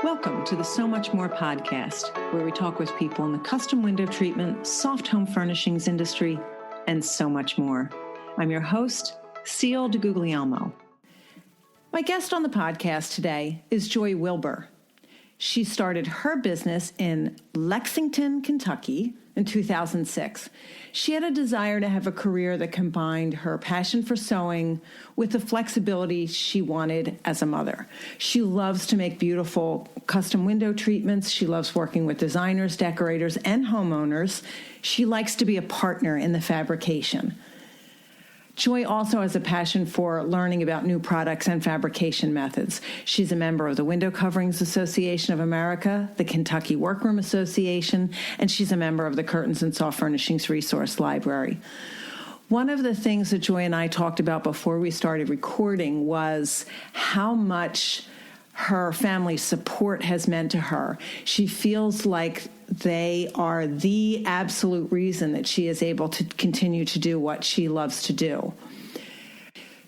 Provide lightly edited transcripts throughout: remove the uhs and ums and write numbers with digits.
Welcome to the So Much More podcast, where we talk with people in the custom window treatment, soft home furnishings industry, and so much more. I'm your host, Seal DeGuglielmo. My guest on the podcast today is Joy Wilbur. She started her business in Lexington, Kentucky in 2006. She had a desire to have a career that combined her passion for sewing with the flexibility she wanted as a mother. She loves to make beautiful custom window treatments. She loves working with designers, decorators, and homeowners. She likes to be a partner in the fabrication. Joy also has a passion for learning about new products and fabrication methods. She's a member of the Window Coverings Association of America, the Kentucky Workroom Association, and she's a member of the Curtains and Soft Furnishings Resource Library. One of the things that Joy and I talked about before we started recording was how much her family's support has meant to her. She feels like they are the absolute reason that she is able to continue to do what she loves to do.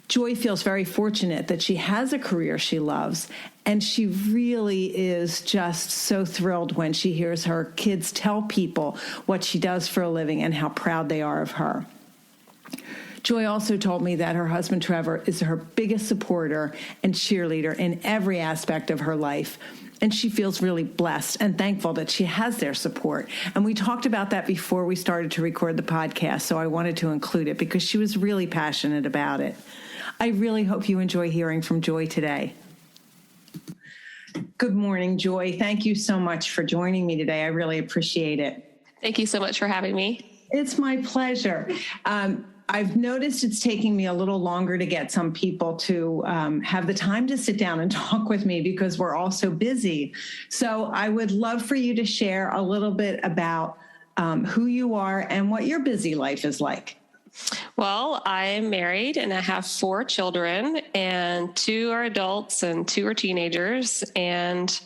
Joy feels very fortunate that she has a career she loves, and she really is just so thrilled when she hears her kids tell people what she does for a living and how proud they are of her. Joy also told me that her husband, Trevor, is her biggest supporter and cheerleader in every aspect of her life. And she feels really blessed and thankful that she has their support. And we talked about that before we started to record the podcast, so I wanted to include it because she was really passionate about it. I really hope you enjoy hearing from Joy today. Good morning, Joy. Thank you so much for joining me today. I really appreciate it. Thank you so much for having me. It's my pleasure. I've noticed it's taking me a little longer to get some people to have the time to sit down and talk with me because we're all so busy. So I would love for you to share a little bit about who you are and what your busy life is like. Well, I'm married and I have 4 children, and 2 are adults and 2 are teenagers. And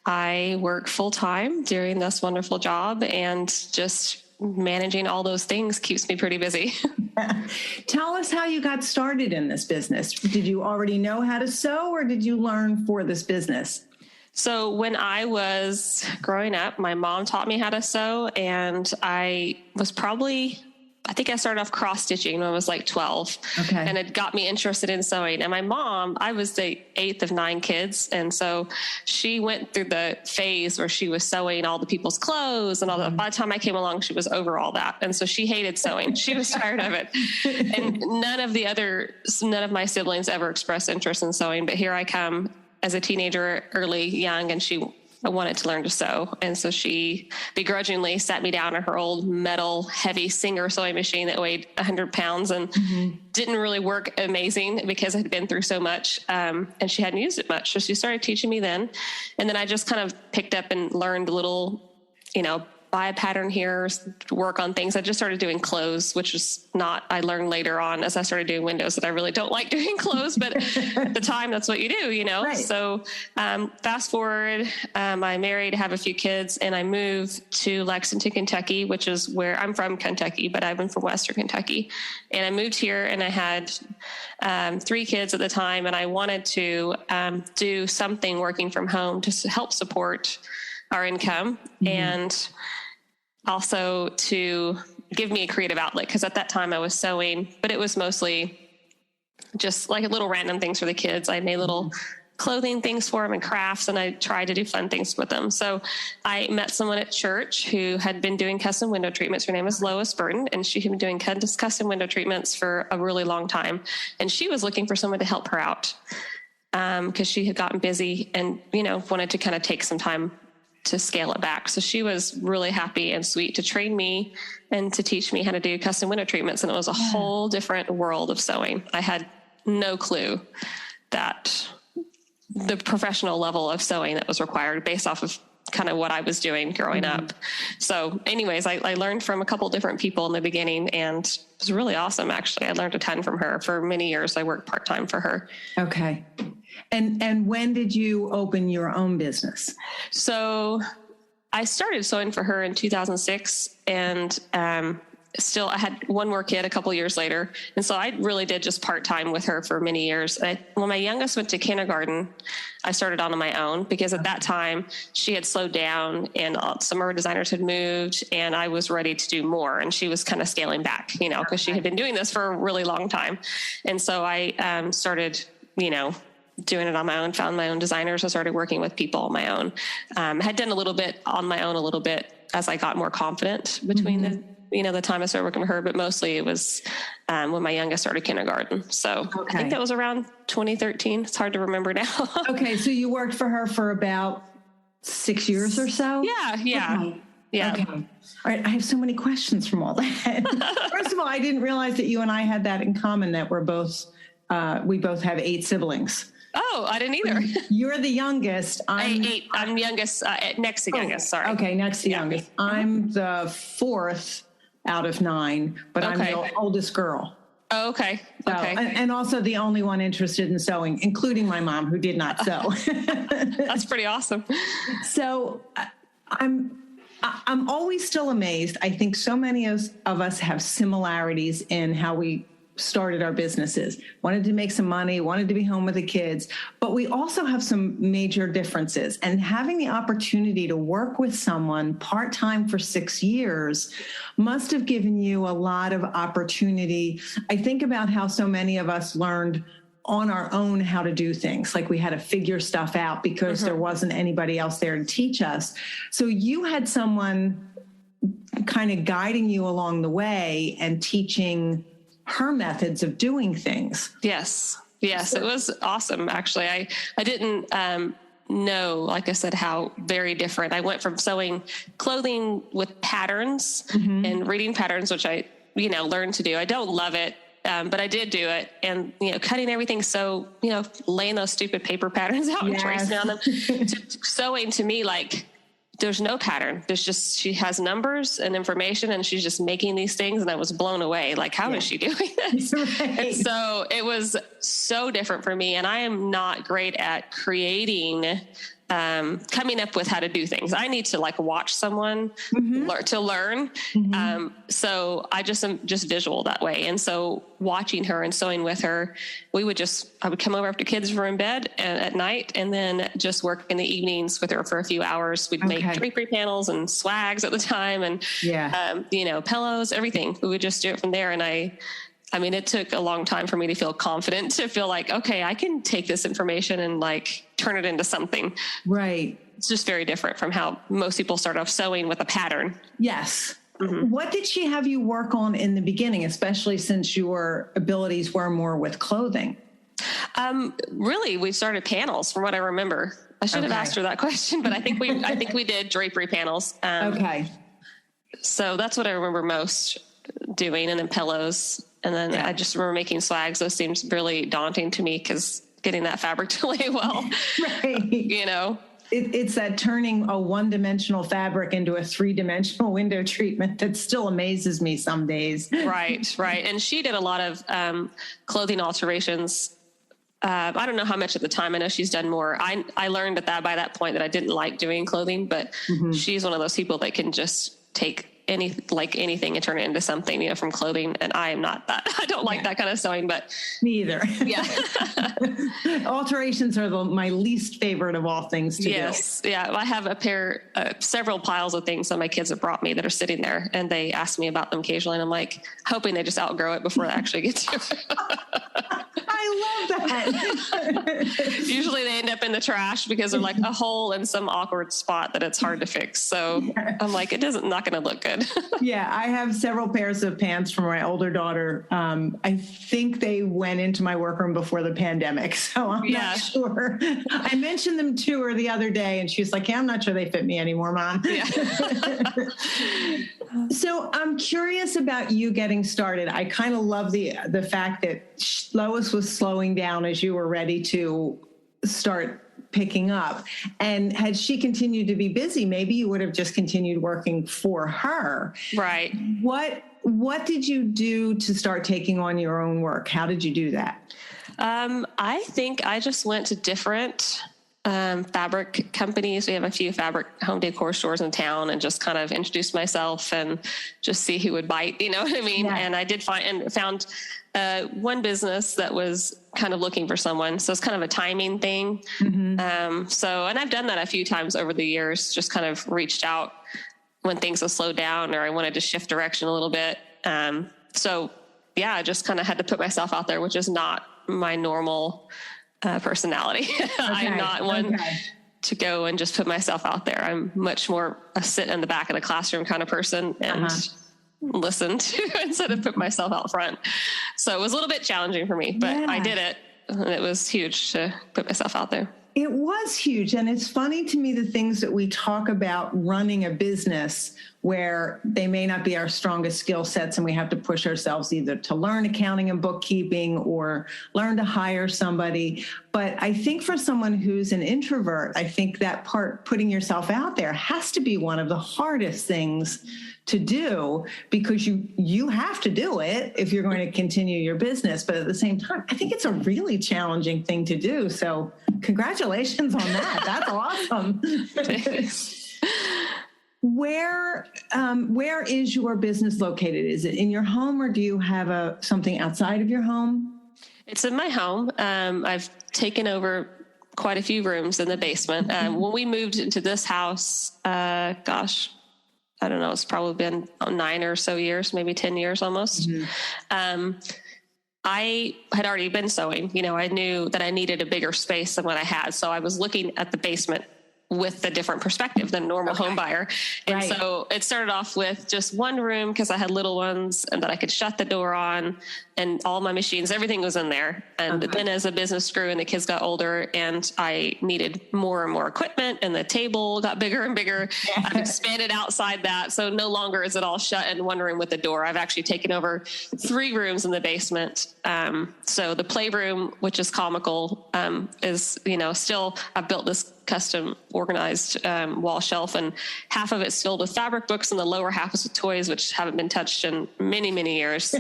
I work full time doing this wonderful job, and just managing all those things keeps me pretty busy. Tell us how you got started in this business. Did you already know how to sew, or did you learn for this business? So when I was growing up, my mom taught me how to sew, and I think I started off cross stitching when I was like 12. Okay. And it got me interested in sewing. And my mom, I was the 8th of 9 kids. And so she went through the phase where she was sewing all the people's clothes and all that. By the time I came along, she was over all that. And so she hated sewing. She was tired of it. And none of my siblings ever expressed interest in sewing. But here I come as a teenager, young, and I wanted to learn to sew. And so she begrudgingly sat me down on her old metal heavy Singer sewing machine that weighed 100 pounds and didn't really work amazing because I had been through so much. And she hadn't used it much. So she started teaching me then. And then I just kind of picked up and learned a little, buy a pattern here, work on things. I just started doing clothes, which is I learned later on as I started doing windows that I really don't like doing clothes, but at the time that's what you do, Right. So fast forward, I married, have a few kids, and I moved to Lexington, Kentucky, which is where I'm from, Kentucky, but I've been from Western Kentucky. And I moved here and I had 3 kids at the time, and I wanted to do something working from home to help support our income and also to give me a creative outlet. Because at that time I was sewing, but it was mostly just like little random things for the kids. I made little clothing things for them and crafts, and I tried to do fun things with them. So I met someone at church who had been doing custom window treatments. Her name is Lois Burton, and she had been doing custom window treatments for a really long time. And she was looking for someone to help her out because she had gotten busy and, wanted to kind of take some time to scale it back. So she was really happy and sweet to train me and to teach me how to do custom window treatments. And it was a whole different world of sewing. I had no clue that the professional level of sewing that was required based off of kind of what I was doing growing up. So anyways, I learned from a couple different people in the beginning, and it was really awesome. Actually, I learned a ton from her. For many years, I worked part-time for her. Okay. And when did you open your own business? So I started sewing for her in 2006, and still, I had one more kid a couple years later. And so I really did just part-time with her for many years. When my youngest went to kindergarten, I started on my own because at that time she had slowed down and some of her designers had moved and I was ready to do more. And she was kind of scaling back, because she had been doing this for a really long time. And so I started, doing it on my own, found my own designers. I started working with people on my own. Had done a little bit on my own, a little bit as I got more confident between the time I started working with her, but mostly it was when my youngest started kindergarten. So I think that was around 2013. It's hard to remember now. Okay. So you worked for her for about 6 years or so? Yeah. Okay. Yeah. Okay. All right. I have so many questions from all that. First of all, I didn't realize that you and I had that in common, that we both have 8 siblings. Oh, I didn't either. You're the youngest. I'm youngest, next to youngest. Sorry. Okay. Next to youngest. I'm the 4th out of 9, but I'm the oldest girl. Oh, okay. So, okay. And also the only one interested in sewing, including my mom, who did not sew. That's pretty awesome. So I'm always still amazed. I think so many of us have similarities in how we started our businesses, wanted to make some money, wanted to be home with the kids, but we also have some major differences. And having the opportunity to work with someone part-time for 6 years must have given you a lot of opportunity. I think about how so many of us learned on our own how to do things. Like we had to figure stuff out because there wasn't anybody else there to teach us. So you had someone kind of guiding you along the way and teaching her methods of doing things. Yes. It was awesome. Actually, I didn't know, like I said, how very different. I went from sewing clothing with patterns and reading patterns, which I, learned to do. I don't love it. But I did do it, and, cutting everything. So, laying those stupid paper patterns out and tracing on them. Sewing to me, like, there's no pattern. There's just, she has numbers and information and she's just making these things. And I was blown away. Like, how is she doing this? Right. And so it was so different for me. And I am not great at creating, coming up with how to do things. I need to watch someone to learn. So I am just visual that way. And so watching her and sewing with her, I would come over after kids were in bed at night and then just work in the evenings with her for a few hours. We'd make drapery panels and swags at the time and, pillows, everything. We would just do it from there. And I mean, it took a long time for me to feel confident, to feel like, okay, I can take this information and turn it into something. Right. It's just very different from how most people start off sewing with a pattern. Yes. What did she have you work on in the beginning, especially since your abilities were more with clothing? Really, we started panels from what I remember. I should have asked her that question, but I think we did drapery panels. So that's what I remember most doing, and then pillows. And then I just remember making swags. Those seems really daunting to me because getting that fabric to lay well, right. It's that turning a one-dimensional fabric into a 3-dimensional window treatment that still amazes me some days. Right. And she did a lot of clothing alterations. I don't know how much at the time. I know she's done more. I learned by that point that I didn't like doing clothing, but she's one of those people that can just take anything and turn it into something, from clothing. And I am not that. I don't like that kind of sewing, but me either. Yeah. Alterations are my least favorite of all things to do. Yeah. I have several piles of things that my kids have brought me that are sitting there, and they ask me about them occasionally. And I'm like, hoping they just outgrow it before they actually get to it. I love that. Usually they end up in the trash because they're like a hole in some awkward spot that it's hard to fix. So I'm like, not going to look good. Yeah. I have several pairs of pants from my older daughter. I think they went into my workroom before the pandemic, so I'm not sure. I mentioned them to her the other day and she was like, I'm not sure they fit me anymore, Mom. Yeah. So I'm curious about you getting started. I kind of love the fact that Lois was slowing down as you were ready to start picking up. And had she continued to be busy, maybe you would have just continued working for her. Right. What did you do to start taking on your own work? How did you do that? I think I just went to different fabric companies. We have a few fabric home decor stores in town, and just kind of introduce myself and just see who would bite, you know what I mean? Yeah. And I did found one business that was kind of looking for someone. So it's kind of a timing thing. Mm-hmm. And I've done that a few times over the years, just kind of reached out when things have slowed down or I wanted to shift direction a little bit. I just kind of had to put myself out there, which is not my normal personality. Okay. I'm not one to go and just put myself out there. I'm much more a sit in the back of the classroom kind of person and listen to instead of put myself out front. So it was a little bit challenging for me, but I did it. And it was huge to put myself out there. It was huge. And it's funny to me, the things that we talk about running a business where they may not be our strongest skill sets and we have to push ourselves either to learn accounting and bookkeeping or learn to hire somebody. But I think for someone who's an introvert, I think that part, putting yourself out there, has to be one of the hardest things to do, because you have to do it if you're going to continue your business. But at the same time, I think it's a really challenging thing to do. So congratulations on that. That's awesome. Where is your business located? Is it in your home, or do you have something outside of your home? It's in my home. I've taken over quite a few rooms in the basement. When we moved into this house, I don't know, it's probably been 9 or so years, maybe 10 years almost. Mm-hmm. I had already been sewing. You know, I knew that I needed a bigger space than what I had. So I was looking at the basement with a different perspective than a normal home buyer. And so it started off with just one room because I had little ones and that I could shut the door on, and all my machines, everything was in there. And then as the business grew and the kids got older and I needed more and more equipment and the table got bigger and bigger, I've expanded outside that. So no longer is it all shut in one room with a door. I've actually taken over 3 rooms in the basement. So the playroom, which is comical, is, still, I've built this custom organized wall shelf, and half of it's filled with fabric books and the lower half is with toys, which haven't been touched in many, many years.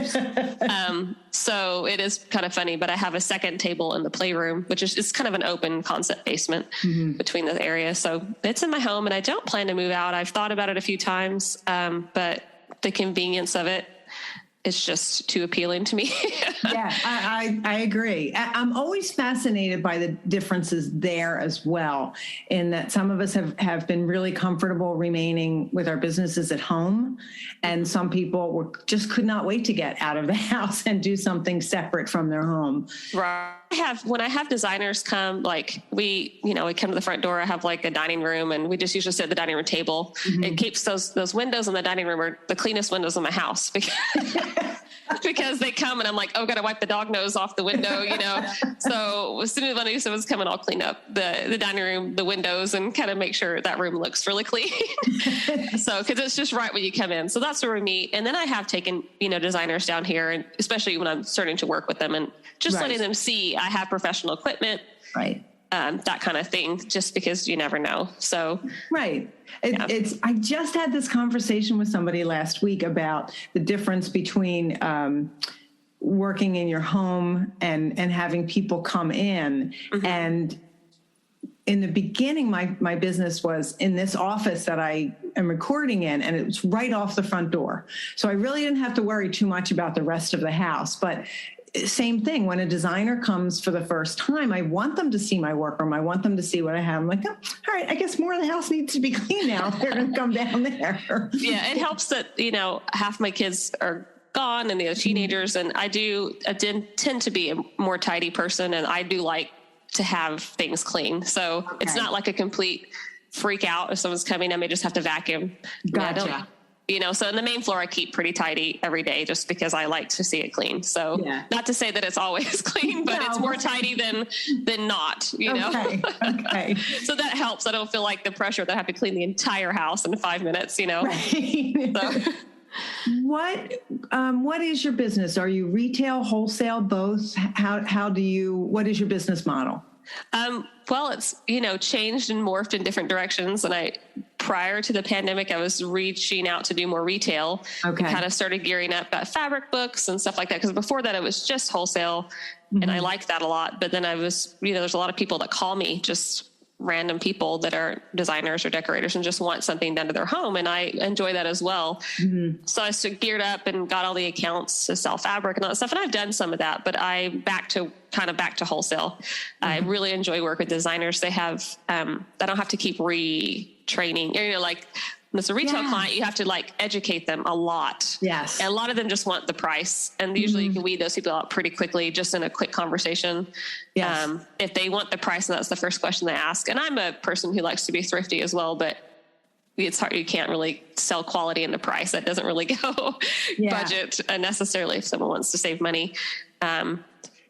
So it is kind of funny, but I have a second table in the playroom, which is kind of an open concept basement between the areas. So it's in my home and I don't plan to move out. I've thought about it a few times, but the convenience of it, it's just too appealing to me. Yeah, I agree. I'm always fascinated by the differences there as well, in that some of us have been really comfortable remaining with our businesses at home, and some people just could not wait to get out of the house and do something separate from their home. Right. When I have designers come, like we come to the front door, I have like a dining room, and we just usually sit at the dining room table. Mm-hmm. It keeps those windows in the dining room are the cleanest windows in my house because they come and I'm like, oh, got to wipe the dog nose off the window, So as soon as I knew someone's coming, I'll clean up the dining room, the windows, and kind of make sure that room looks really clean. So, cause it's just right when you come in. So that's where we meet. And then I have taken, designers down here, and especially when I'm starting to work with them and just letting them see I have professional equipment. Right. That kind of thing, just because you never know. So, right. I just had this conversation with somebody last week about the difference between working in your home and having people come in. Mm-hmm. And in the beginning, my business was in this office that I am recording in, and it was right off the front door. So I really didn't have to worry too much about the rest of the house. But same thing, when a designer comes for the first time, I want them to see my workroom. I want them to see what I have. I'm like, oh, all right, I guess more of the house needs to be clean now. They're going to come down there. Yeah, it helps that, half my kids are gone and they're teenagers. And I tend to be a more tidy person, and I do like to have things clean. So It's not like a complete freak out if someone's coming. I may just have to vacuum. Gotcha. So in the main floor, I keep pretty tidy every day just because I like to see it clean. So not to say that it's always clean, but it's more tidy than not, Okay. So that helps. I don't feel like the pressure that I have to clean the entire house in 5 minutes, Right. So. What is your business? Are you retail, wholesale, both? What is your business model? Well, it's, changed and morphed in different directions. And prior to the pandemic, I was reaching out to do more retail. Okay. Kind of started gearing up, got fabric books and stuff like that. Cause before that it was just wholesale, and I liked that a lot. But then I was, there's a lot of people that call me just random people that are designers or decorators and just want something done to their home. And I enjoy that as well. Mm-hmm. So I geared up and got all the accounts to sell fabric and all that stuff. And I've done some of that, but back to wholesale. Mm-hmm. I really enjoy work with designers. They have, I don't have to keep retraining, like as a retail client, you have to like educate them a lot. Yes. And a lot of them just want the price. And usually you can weed those people out pretty quickly, just in a quick conversation. Yes. If they want the price, and that's the first question they ask. And I'm a person who likes to be thrifty as well, but it's hard. You can't really sell quality into price. That doesn't really go budget necessarily if someone wants to save money.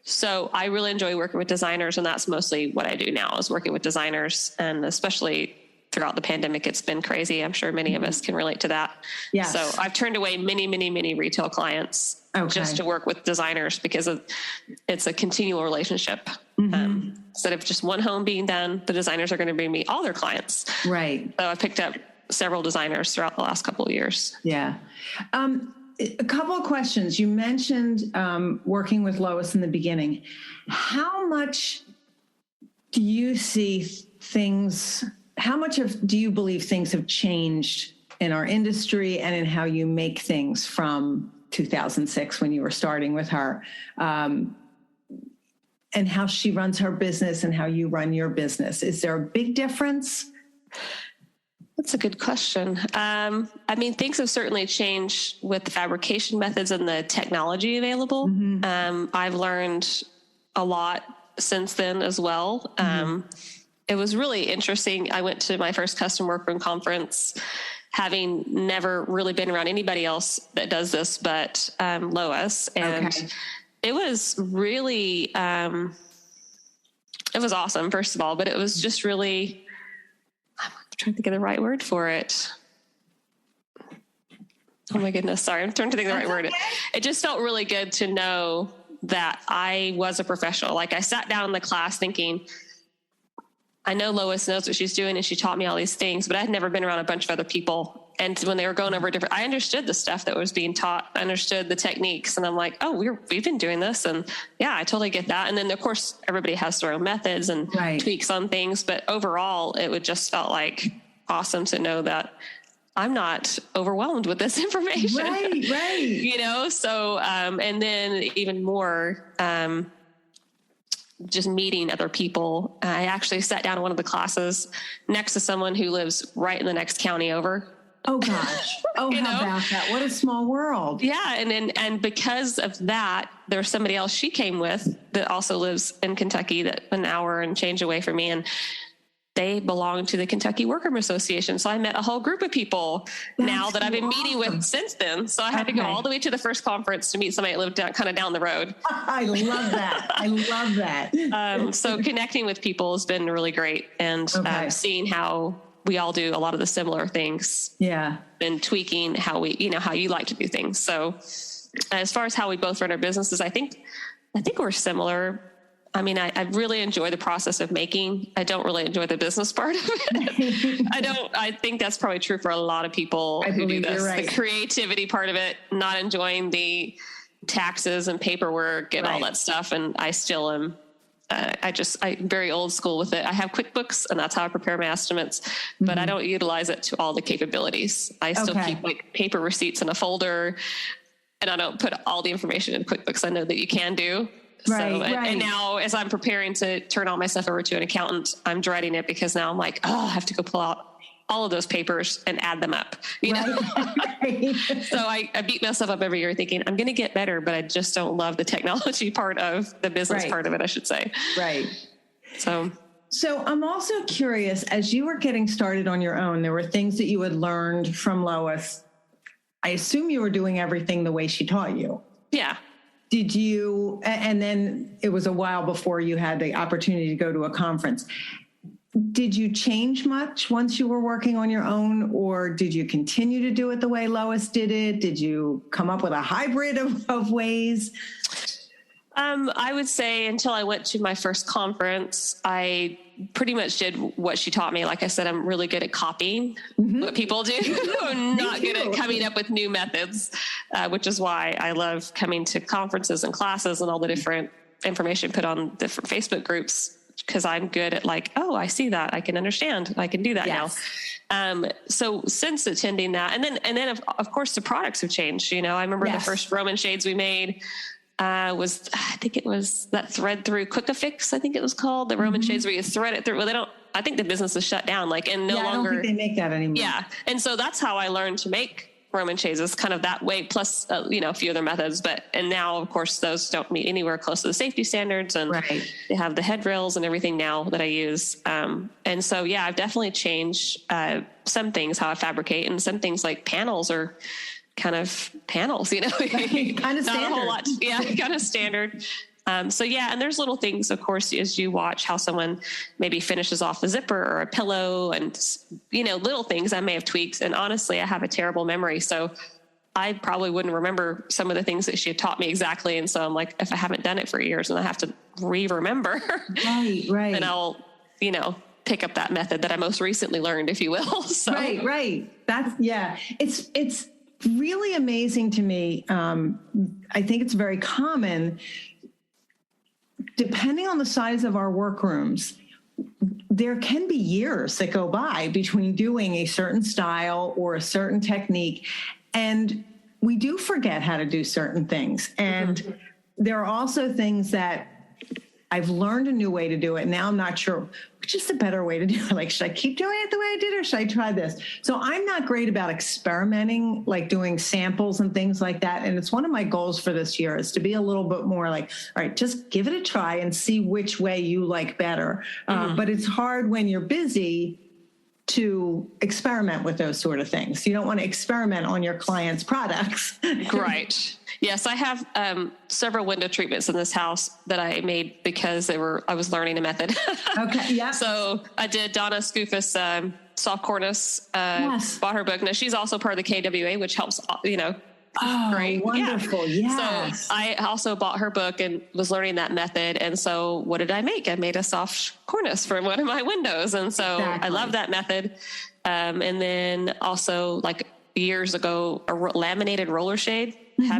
So I really enjoy working with designers, and that's mostly what I do now, is working with designers. And especially throughout the pandemic, it's been crazy. I'm sure many of us can relate to that. Yes. So I've turned away many, many, many retail clients just to work with designers, because it's a continual relationship. Mm-hmm. Instead of just one home being done, the designers are going to bring me all their clients. Right. So I've picked up several designers throughout the last couple of years. Yeah. A couple of questions. You mentioned working with Lois in the beginning. How much do you see things... How much do you believe things have changed in our industry and in how you make things from 2006 when you were starting with her, and how she runs her business and how you run your business? Is there a big difference? That's a good question. Things have certainly changed with the fabrication methods and the technology available. Mm-hmm. I've learned a lot since then as well. It was really interesting. I went to my first custom workroom conference, having never really been around anybody else that does this, but Lois. And it was really, it was awesome, first of all, but it was just really, I'm trying to think of the right word for it. Oh my goodness. Sorry. I'm trying to think of the right word. It just felt really good to know that I was a professional. Like, I sat down in the class thinking, I know Lois knows what she's doing and she taught me all these things, but I had never been around a bunch of other people. And when they were going over I understood the stuff that was being taught. I understood the techniques, and I'm like, oh, we've been doing this. And yeah, I totally get that. And then of course everybody has their own methods and tweaks on things, but overall it would just felt like awesome to know that I'm not overwhelmed with this information. Right. So, and then even more, just meeting other people. I actually sat down in one of the classes next to someone who lives right in the next county over. Oh gosh. Oh, how about that? What a small world. Yeah. And because of that, there's somebody else she came with that also lives in Kentucky, that an hour and change away from me. And they belong to the Kentucky Workers Association. So I met a whole group of people now that I've been meeting with since then. So I had to go all the way to the first conference to meet somebody that lived kind of down the road. I love that. I love that. So connecting with people has been really great, and seeing how we all do a lot of the similar things. Yeah. And tweaking how how you like to do things. So as far as how we both run our businesses, I think we're similar. I mean, I really enjoy the process of making. I don't really enjoy the business part of it. I think that's probably true for a lot of people who do this. Right. The creativity part of it, not enjoying the taxes and paperwork and all that stuff. And I still am, I'm very old school with it. I have QuickBooks, and that's how I prepare my estimates, but I don't utilize it to all the capabilities. I still keep like paper receipts in a folder, and I don't put all the information in QuickBooks. I know that you can do. And now as I'm preparing to turn all my stuff over to an accountant, I'm dreading it, because now I'm like, I have to go pull out all of those papers and add them up, know? So I beat myself up every year thinking I'm going to get better, but I just don't love the technology part of the business part of it, I should say. Right. So I'm also curious, as you were getting started on your own, there were things that you had learned from Lois. I assume you were doing everything the way she taught you. Yeah. Did you, and then it was a while before you had the opportunity to go to a conference. Did you change much once you were working on your own, or did you continue to do it the way Lois did it? Did you come up with a hybrid of ways? I would say until I went to my first conference, I pretty much did what she taught me. Like I said, I'm really good at copying what people do. I'm not good at coming up with new methods, which is why I love coming to conferences and classes and all the different information put on different Facebook groups. because I'm good at like, oh, I see that. I can understand. I can do that now. So since attending that, and then of course the products have changed. You know, I remember the first Roman shades we made I think it was that thread through Quick-A-Fix, I think it was called, the Roman shades where you thread it through. Well, I think the business is shut down, like, and no longer. I don't think they make that anymore. Yeah. And so that's how I learned to make Roman shades, is kind of that way, plus, a few other methods. And now, of course, those don't meet anywhere close to the safety standards, and they have the head rails and everything now that I use. And so, yeah, I've definitely changed some things, how I fabricate, and some things like panels are kind of panels, kind of standard. Not a whole lot. Yeah, kind of standard. So yeah, and there's little things, of course, as you watch how someone maybe finishes off a zipper or a pillow, and, little things I may have tweaked. And honestly, I have a terrible memory. So I probably wouldn't remember some of the things that she had taught me exactly. And so I'm like, if I haven't done it for years and I have to remember, right. then I'll, pick up that method that I most recently learned, if you will. So. Right. It's really amazing to me. I think it's very common. Depending on the size of our workrooms, there can be years that go by between doing a certain style or a certain technique, and we do forget how to do certain things. And there are also things that I've learned a new way to do it. Now I'm not sure which is the better way to do it. Like, should I keep doing it the way I did, or should I try this? So I'm not great about experimenting, like doing samples and things like that. And it's one of my goals for this year is to be a little bit more like, all right, just give it a try and see which way you like better. But it's hard when you're busy to experiment with those sort of things. You don't want to experiment on your clients' products. Right. Yes, I have several window treatments in this house that I made because I was learning a method. Okay, yeah. So I did Donna Scoofus soft cornice, bought her book. Now she's also part of the KWA, which helps, Oh, great. Wonderful. Yeah. So I also bought her book and was learning that method. And so what did I make? I made a soft cornice for one of my windows. And so I love that method. And then also, like years ago, a laminated roller shade. I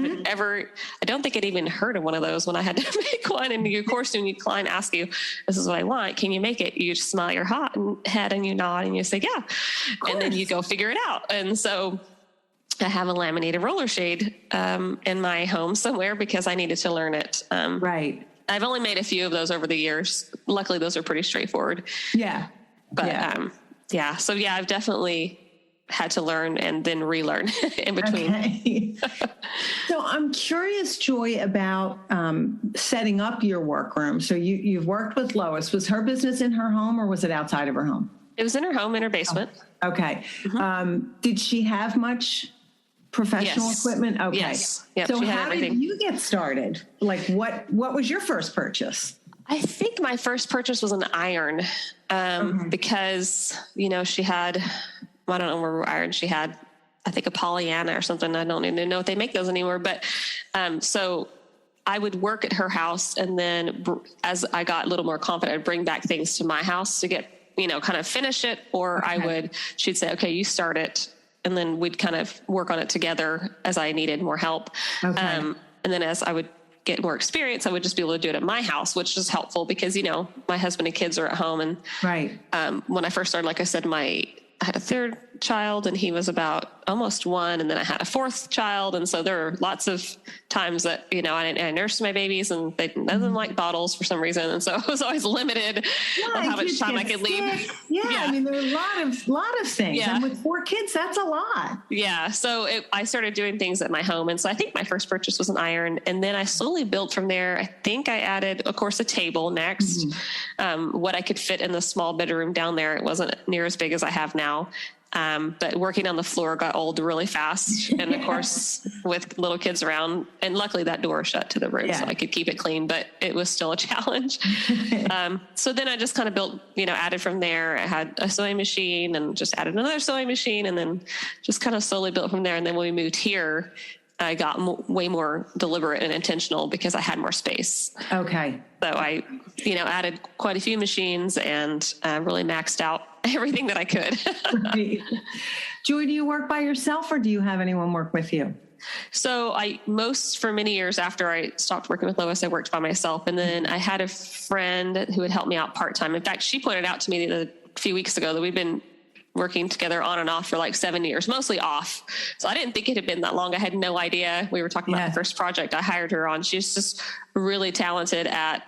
don't think I'd even heard of one of those when I had to make one. And of course, when your client asks you, this is what I want, can you make it? You just smile your head and you nod and you say, yeah. And then you go figure it out. And so I have a laminated roller shade in my home somewhere because I needed to learn it. Right. I've only made a few of those over the years. Luckily, those are pretty straightforward. Yeah. But So yeah, I've definitely had to learn and then relearn in between. Okay. So I'm curious, Joy, about setting up your workroom. So you've worked with Lois. Was her business in her home or was it outside of her home? It was in her home, in her basement. Oh, okay. Did she have much professional equipment? Okay. Yes. Yep, so how did you get started? Like what was your first purchase? I think my first purchase was an iron because, she had, I don't know where iron she had, I think a Pollyanna or something. I don't even know if they make those anymore. But so I would work at her house. And then as I got a little more confident, I'd bring back things to my house to get, kind of finish it. Or she'd say, okay, you start it. And then we'd kind of work on it together as I needed more help. Okay. And then as I would get more experience, I would just be able to do it at my house, which is helpful because, my husband and kids are at home. And when I first started, like I said, I had a third child and he was about almost 1. And then I had a fourth child. And so there are lots of times that, I nursed my babies and they didn't like bottles for some reason. And so I was always limited on how much time I could leave. Yeah. I mean, there are a lot of things. Yeah. And with 4 kids, that's a lot. Yeah. So I started doing things at my home. And so I think my first purchase was an iron. And then I slowly built from there. I think I added, of course, a table next. What I could fit in the small bedroom down there. It wasn't near as big as I have now. But working on the floor got old really fast. And of course, with little kids around, and luckily that door shut to the room so I could keep it clean, but it was still a challenge. So then I just kind of built, added from there. I had a sewing machine and just added another sewing machine and then just kind of slowly built from there. And then when we moved here, I got way more deliberate and intentional because I had more space. Okay. So I, added quite a few machines and really maxed out everything that I could. Right. Joy, do you work by yourself or do you have anyone work with you? So for many years after I stopped working with Lois, I worked by myself. And then I had a friend who would help me out part-time. In fact, she pointed out to me a few weeks ago that we've been working together on and off for like 7 years, mostly off. So I didn't think it had been that long. I had no idea. We were talking about the first project I hired her on. She's just really talented at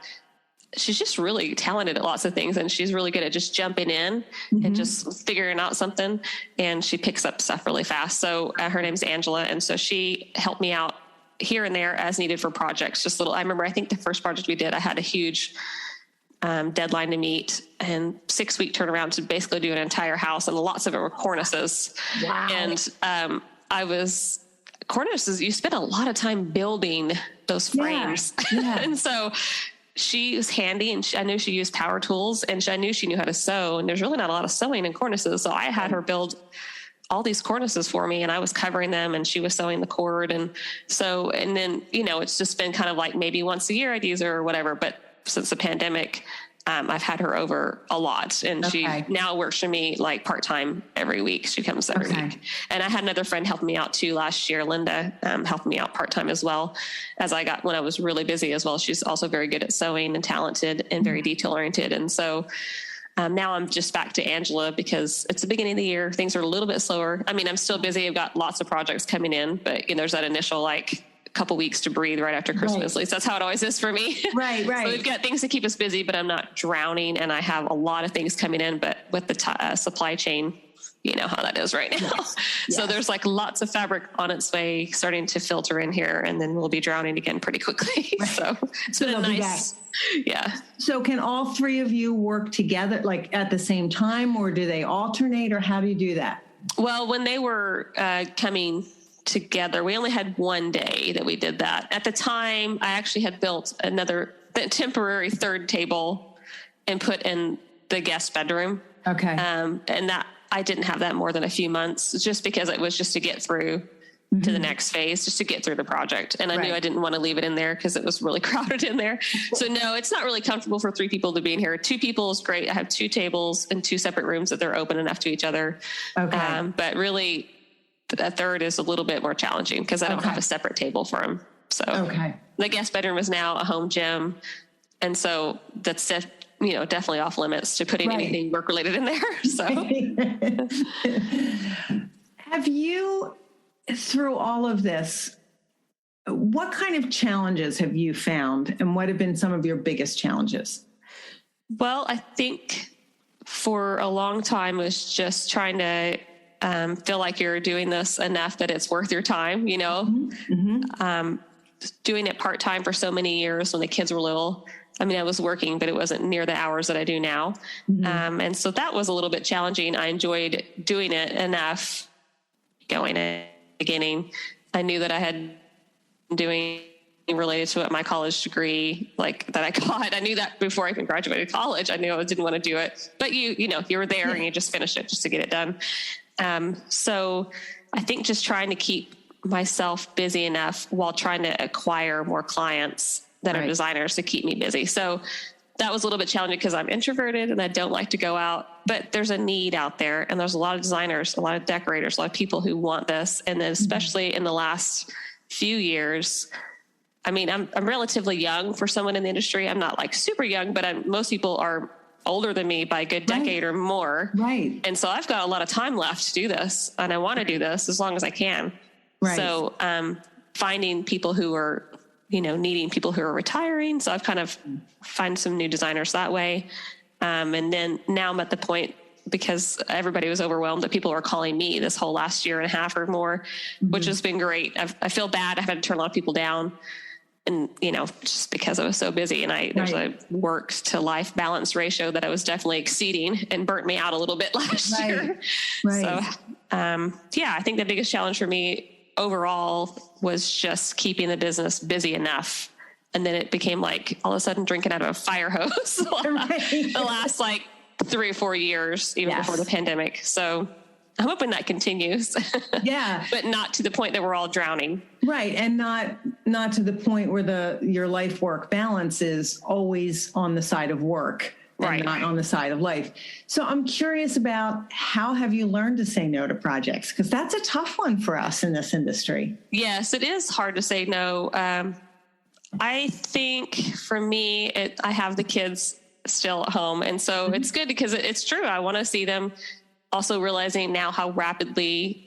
lots of things. And she's really good at just jumping in and just figuring out something. And she picks up stuff really fast. So her name's Angela. And so she helped me out here and there as needed for projects. I remember, I think the first project we did, I had a huge deadline to meet and 6-week turnaround to basically do an entire house. And lots of it were cornices. Wow. And cornices, you spend a lot of time building those frames. Yeah. And so she was handy, and I knew she used power tools, and I knew she knew how to sew, and there's really not a lot of sewing in cornices. So I had her build all these cornices for me, and I was covering them, and she was sewing the cord. And then, it's just been kind of like maybe once a year I'd use her or whatever. But since the pandemic, I've had her over a lot, and she now works for me like part-time every week. She comes every week. And I had another friend helping me out too last year, Linda, helping me out part-time as well when I was really busy as well. She's also very good at sewing and talented and very detail oriented. And so now I'm just back to Angela because it's the beginning of the year. Things are a little bit slower. I mean, I'm still busy. I've got lots of projects coming in, but there's that initial couple weeks to breathe right after Christmas. At least that's how it always is for me. Right. So we've got things to keep us busy, but I'm not drowning, and I have a lot of things coming in, but with the supply chain, you know how that is right now. Yes. So there's lots of fabric on its way starting to filter in here, and then we'll be drowning again pretty quickly. Right. So it's been a nice, So can all three of you work together at the same time, or do they alternate, or how do you do that? Well, when they were coming together, we only had one day that we did that. At the time, I actually had built another temporary third table and put in the guest bedroom. Okay. And that I didn't have that more than a few months, just because it was just to get through to the next phase, just to get through the project. And I knew I didn't want to leave it in there because it was really crowded in there. So no, it's not really comfortable for 3 people to be in here. 2 people is great. I have 2 tables in 2 separate rooms that they're open enough to each other. Okay. But really, a third is a little bit more challenging because I don't have a separate table for him. So the guest bedroom is now a home gym. And so that's definitely off limits to putting anything work related in there. So have you, through all of this, what kind of challenges have you found, and what have been some of your biggest challenges? Well, I think for a long time was just trying to feel like you're doing this enough that it's worth your time, doing it part-time for so many years when the kids were little. I mean, I was working, but it wasn't near the hours that I do now. And so that was a little bit challenging. I enjoyed doing it enough going at the beginning. I knew that I had doing related to it, my college degree, that I got. I knew that before I even graduated college. I knew I didn't want to do it, but you were there and you just finished it just to get it done. So I think just trying to keep myself busy enough while trying to acquire more clients that are designers to keep me busy. So that was a little bit challenging because I'm introverted and I don't like to go out, but there's a need out there, and there's a lot of designers, a lot of decorators, a lot of people who want this. And then especially in the last few years, I mean, I'm relatively young for someone in the industry. I'm not super young, but most people are older than me by a good decade or more. Right. And so I've got a lot of time left to do this, and I want to do this as long as I can. Right. So, finding people who are, needing people who are retiring. So I've kind of find some new designers that way. And then now I'm at the point, because everybody was overwhelmed, that people are calling me this whole last year and a half or more, which has been great. I feel bad. I've had to turn a lot of people down. And, just because I was so busy, and there's a work to life balance ratio that I was definitely exceeding and burnt me out a little bit last year. Right. So, I think the biggest challenge for me overall was just keeping the business busy enough. And then it became all of a sudden drinking out of a fire hose the last 3 or 4 years, even before the pandemic. So I'm hoping that continues. Yeah. But not to the point that we're all drowning. Right. And not to the point where your life work balance is always on the side of work. and not on the side of life. So I'm curious about, how have you learned to say no to projects? Because that's a tough one for us in this industry. Yes, it is hard to say no. I think for me, I have the kids still at home. And so it's good because it's true. I want to see them, also realizing now how rapidly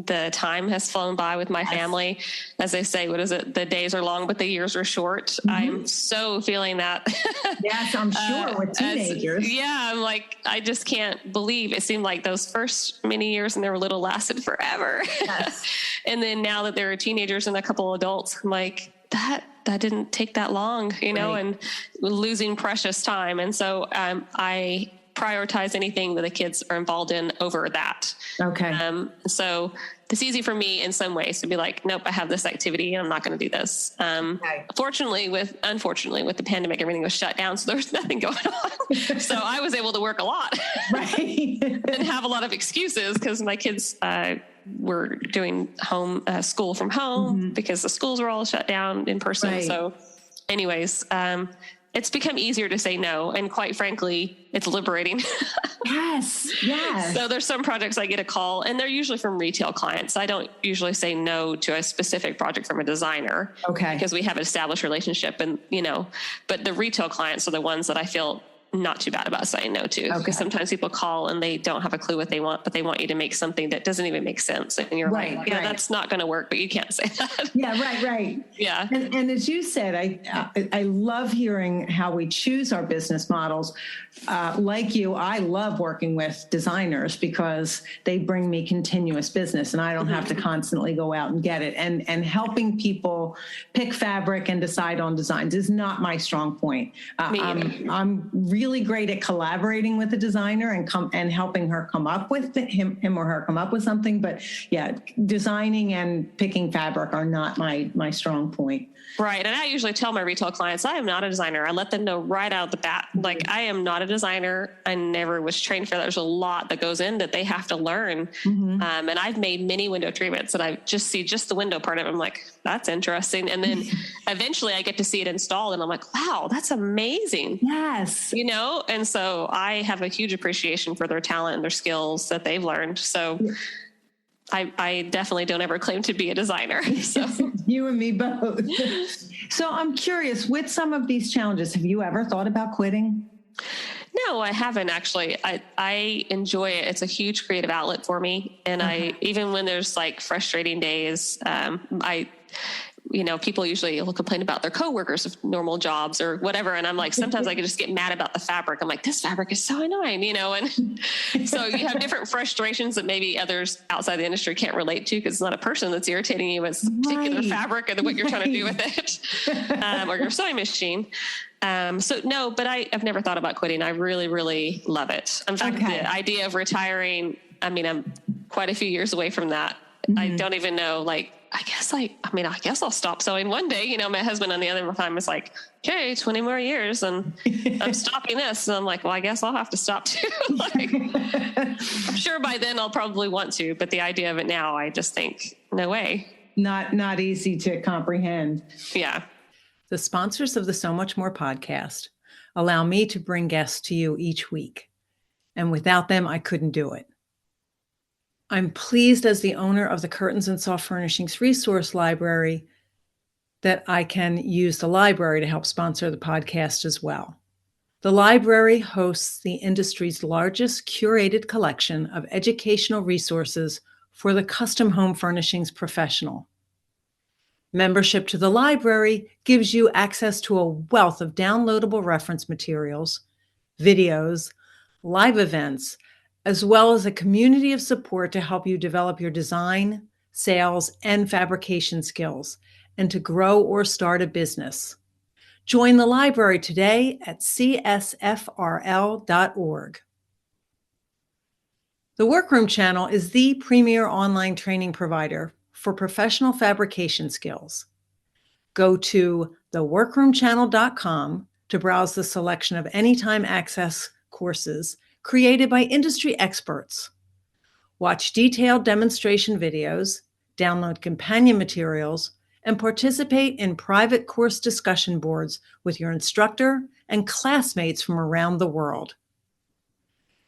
the time has flown by with my family. As they say, what is it? The days are long, but the years are short. I'm so feeling that. Yes, I'm sure with teenagers. I'm like, I just can't believe it seemed like those first many years when they were little lasted forever. Yes. And then now that they're teenagers and a couple adults, I'm like, that didn't take that long, and losing precious time. And so I prioritize anything that the kids are involved in over that. Okay. So it's easy for me in some ways to be like, nope, I have this activity and I'm not going to do this. Unfortunately, with the pandemic, everything was shut down. So there was nothing going on. So I was able to work a lot. Right. And have a lot of excuses because my kids, were doing school from home because the schools were all shut down in person. Right. So anyways, it's become easier to say no. And quite frankly, it's liberating. Yes. Yes. So there's some projects I get a call and they're usually from retail clients. I don't usually say no to a specific project from a designer. Okay. Because we have an established relationship and, but the retail clients are the ones that I feel not too bad about saying no to, because sometimes people call and they don't have a clue what they want, but they want you to make something that doesn't even make sense. And you're like, that's not going to work, but you can't say that. Yeah. Right. Yeah. And as you said, I love hearing how we choose our business models. Like you, I love working with designers because they bring me continuous business and I don't have to constantly go out and get it. And helping people pick fabric and decide on designs is not my strong point. I'm really great at collaborating with a designer and helping her come up with him or her come up with something. But yeah, designing and picking fabric are not my strong point. Right. And I usually tell my retail clients, I am not a designer. I let them know right out the bat. Like, I am not a designer. I never was trained for that. There's a lot that goes in that they have to learn. And I've made many window treatments that I just see just the window part of it. I'm like, that's interesting. And then eventually I get to see it installed and I'm like, wow, that's amazing. Yes. And so I have a huge appreciation for their talent and their skills that they've learned. So I definitely don't ever claim to be a designer. So you and me both. So I'm curious, with some of these challenges, have you ever thought about quitting? No, I haven't actually. I enjoy it. It's a huge creative outlet for me. And even when there's like frustrating days, people usually will complain about their coworkers of normal jobs or whatever. And I'm like, sometimes I can just get mad about the fabric. I'm like, this fabric is so annoying, and so you have different frustrations that maybe others outside the industry can't relate to because it's not a person that's irritating you. It's particular fabric and what you're trying to do with it, or your sewing machine. So no, but I've never thought about quitting. I really, really love it. In fact, the idea of retiring, I'm quite a few years away from that. I don't even know, I guess I'll stop sewing one day. My husband on the other time is like, okay, 20 more years and I'm stopping this. And I'm like, well, I guess I'll have to stop too. I'm sure by then I'll probably want to, but the idea of it now, I just think, no way. Not easy to comprehend. Yeah. The sponsors of the So Much More podcast allow me to bring guests to you each week. And without them, I couldn't do it. I'm pleased as the owner of the Curtains and Soft Furnishings Resource Library that I can use the library to help sponsor the podcast as well. The library hosts the industry's largest curated collection of educational resources for the custom home furnishings professional. Membership to the library gives you access to a wealth of downloadable reference materials, videos, live events, as well as a community of support to help you develop your design, sales, and fabrication skills, and to grow or start a business. Join the library today at csfrl.org. The Workroom Channel is the premier online training provider for professional fabrication skills. Go to theworkroomchannel.com to browse the selection of anytime access courses created by industry experts. Watch detailed demonstration videos, download companion materials, and participate in private course discussion boards with your instructor and classmates from around the world.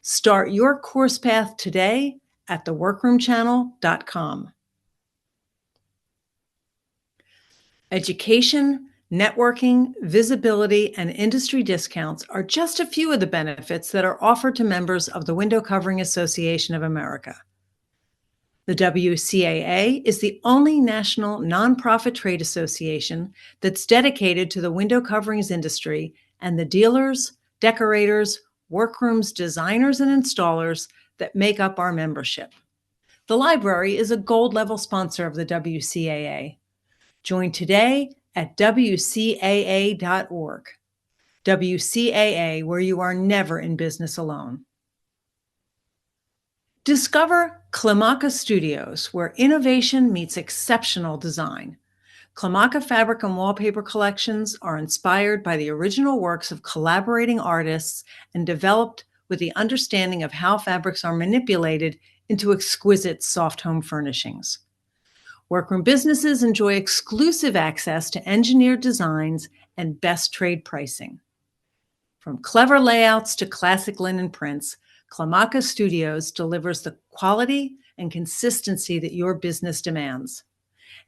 Start your course path today at theworkroomchannel.com. Education, networking, visibility, and industry discounts are just a few of the benefits that are offered to members of the Window Covering Association of America. The WCAA is the only national nonprofit trade association that's dedicated to the window coverings industry and the dealers, decorators, workrooms, designers, and installers that make up our membership. The library is a gold level sponsor of the WCAA. Join today at WCAA.org. WCAA, where you are never in business alone. Discover Klimaka Studios, where innovation meets exceptional design. Klimaka fabric and wallpaper collections are inspired by the original works of collaborating artists and developed with the understanding of how fabrics are manipulated into exquisite soft home furnishings. Workroom businesses enjoy exclusive access to engineered designs and best trade pricing. From clever layouts to classic linen prints, Klimaka Studios delivers the quality and consistency that your business demands.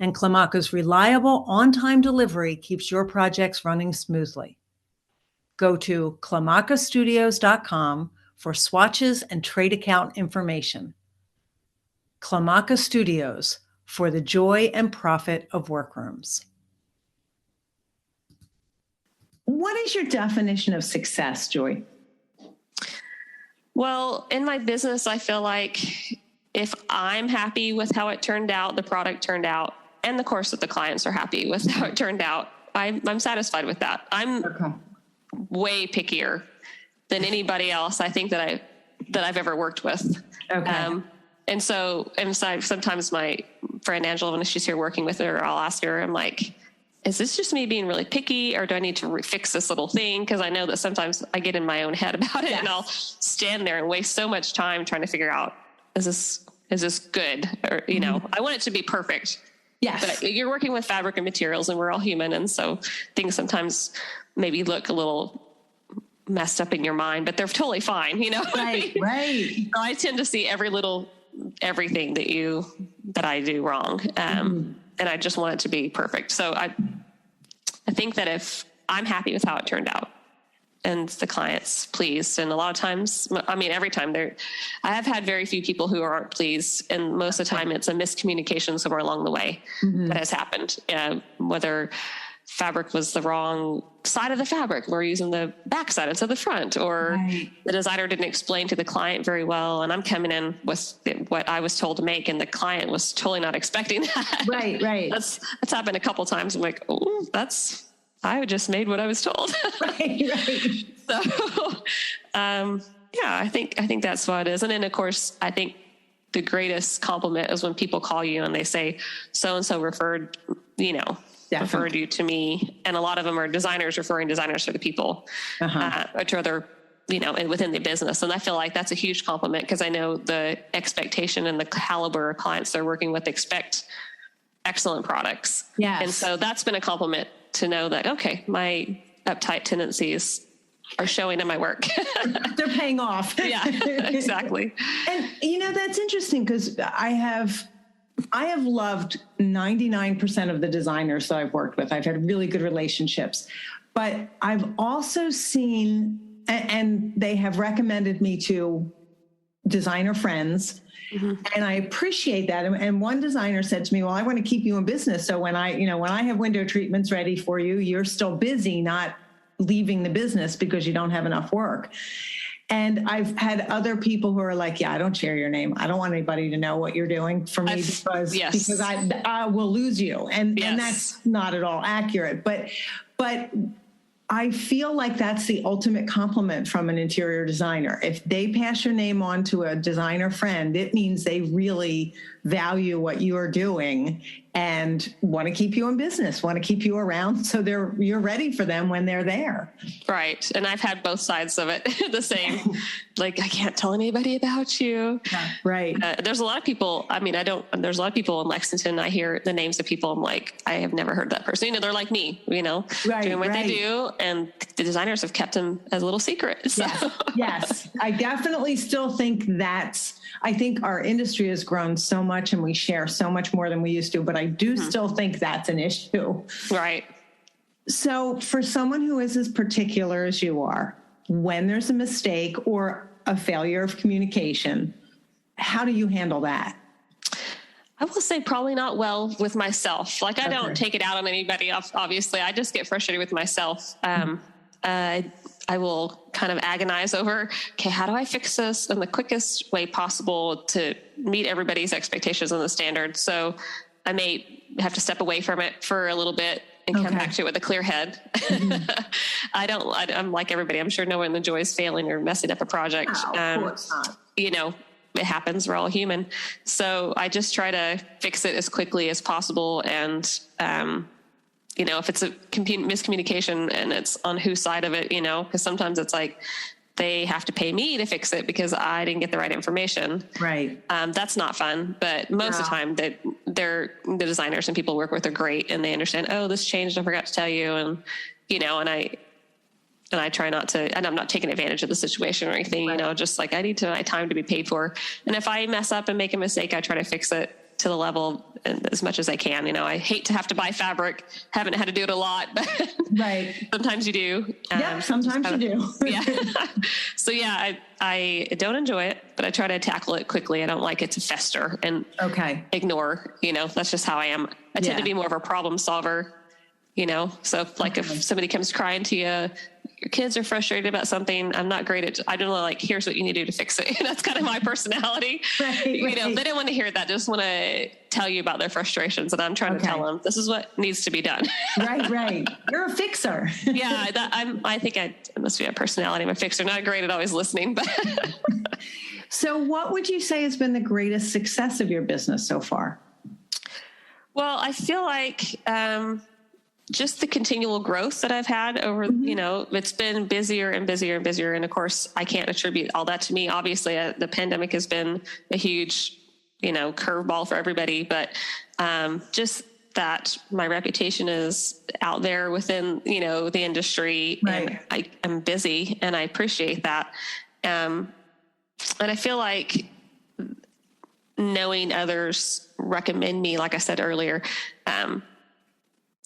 And Klimaka's reliable on-time delivery keeps your projects running smoothly. Go to klimakastudios.com for swatches and trade account information. Klimaka Studios, for the joy and profit of workrooms. What is your definition of success, Joy? Well, in my business, I feel like if I'm happy with how it turned out, the product turned out, and of course that the clients are happy with how it turned out, I'm satisfied with that. I'm way pickier than anybody else I think that I've ever worked with. Okay. And sometimes my friend Angela, when she's here working with her, I'll ask her, I'm like, is this just me being really picky, or do I need to fix this little thing? Because I know that sometimes I get in my own head about it, and I'll stand there and waste so much time trying to figure out, is this good? Or, I want it to be perfect. Yes. But you're working with fabric and materials, and we're all human. And so things sometimes maybe look a little messed up in your mind, but they're totally fine, Right. So I tend to see everything that I do wrong. And I just want it to be perfect. So I think that if I'm happy with how it turned out and the client's pleased, and a lot of times, every time I have had very few people who aren't pleased, and most of the time it's a miscommunication somewhere along the way that has happened. Whether fabric was the wrong side of the fabric, we're using the back side instead of the front, or the designer didn't explain to the client very well, and I'm coming in with what I was told to make, and the client was totally not expecting that. Right. That's happened a couple times. I'm like, oh, I just made what I was told. Right. So, I think that's what it is. And then of course, I think the greatest compliment is when people call you and they say, so-and-so referred you to me. And a lot of them are designers referring designers to the people, or to other, within the business. And I feel like that's a huge compliment, because I know the expectation and the caliber of clients they're working with expect excellent products. Yes. And so that's been a compliment to know that, okay, my uptight tendencies are showing in my work. They're paying off. Yeah, exactly. And that's interesting, because I have loved 99% of the designers that I've worked with. I've had really good relationships, but I've also seen, and they have recommended me to designer friends. And I appreciate that. And one designer said to me, well, I want to keep you in business. So when I have window treatments ready for you, you're still busy, not leaving the business because you don't have enough work. And I've had other people who are like, yeah, I don't share your name. I don't want anybody to know what you're doing for me because I will lose you. And that's not at all accurate. But I feel like that's the ultimate compliment from an interior designer. If they pass your name on to a designer friend, it means they really value what you are doing. and want to keep you in business, want to keep you around so you're ready for them when they're there. Right. And I've had both sides of it the same. Like, I can't tell anybody about you. Yeah, right. There's a lot of people. I mean, there's a lot of people in Lexington. I hear the names of people. I'm like, I have never heard that person. They're like me, doing what they do. And the designers have kept them as a little secret. So. Yes. I definitely still think I think our industry has grown so much and we share so much more than we used to, but I do still think that's an issue. Right. So for someone who is as particular as you are, when there's a mistake or a failure of communication, how do you handle that? I will say probably not well with myself. Like, I don't take it out on anybody. Obviously, I just get frustrated with myself. I will kind of agonize over, okay, how do I fix this in the quickest way possible to meet everybody's expectations and the standards? So I may have to step away from it for a little bit and come back to it with a clear head. I'm like everybody. I'm sure no one enjoys failing or messing up a project. Of course not. It happens. We're all human. So I just try to fix it as quickly as possible. And, if it's a miscommunication and it's on whose side of it, because sometimes it's like they have to pay me to fix it because I didn't get the right information. Right. That's not fun, but most of the time that the designers and people work with are great and they understand, oh, this changed. I forgot to tell you. And, and I try not to, and I'm not taking advantage of the situation or anything, just like I need my time to be paid for. And if I mess up and make a mistake, I try to fix it to the level as much as I can. I hate to have to buy fabric. Haven't had to do it a lot, but right. Sometimes you do. Sometimes you do. Yeah. So I don't enjoy it, but I try to tackle it quickly. I don't like it to fester and ignore, that's just how I am. I tend to be more of a problem solver, so if somebody comes crying to you, your kids are frustrated about something, I'm not great at, I don't know, like, here's what you need to do to fix it. That's kind of my personality. Right. They don't want to hear that. Just want to tell you about their frustrations. And I'm trying to tell them, this is what needs to be done. Right. You're a fixer. Yeah. I think I must be a personality. I'm a fixer. Not great at always listening, but. So what would you say has been the greatest success of your business so far? Well, I feel like, just the continual growth that I've had over, it's been busier and busier and busier. And of course I can't attribute all that to me. Obviously the pandemic has been a huge, curveball for everybody, but, just that my reputation is out there within, the industry, and I'm busy and I appreciate that. And I feel like knowing others recommend me, like I said earlier,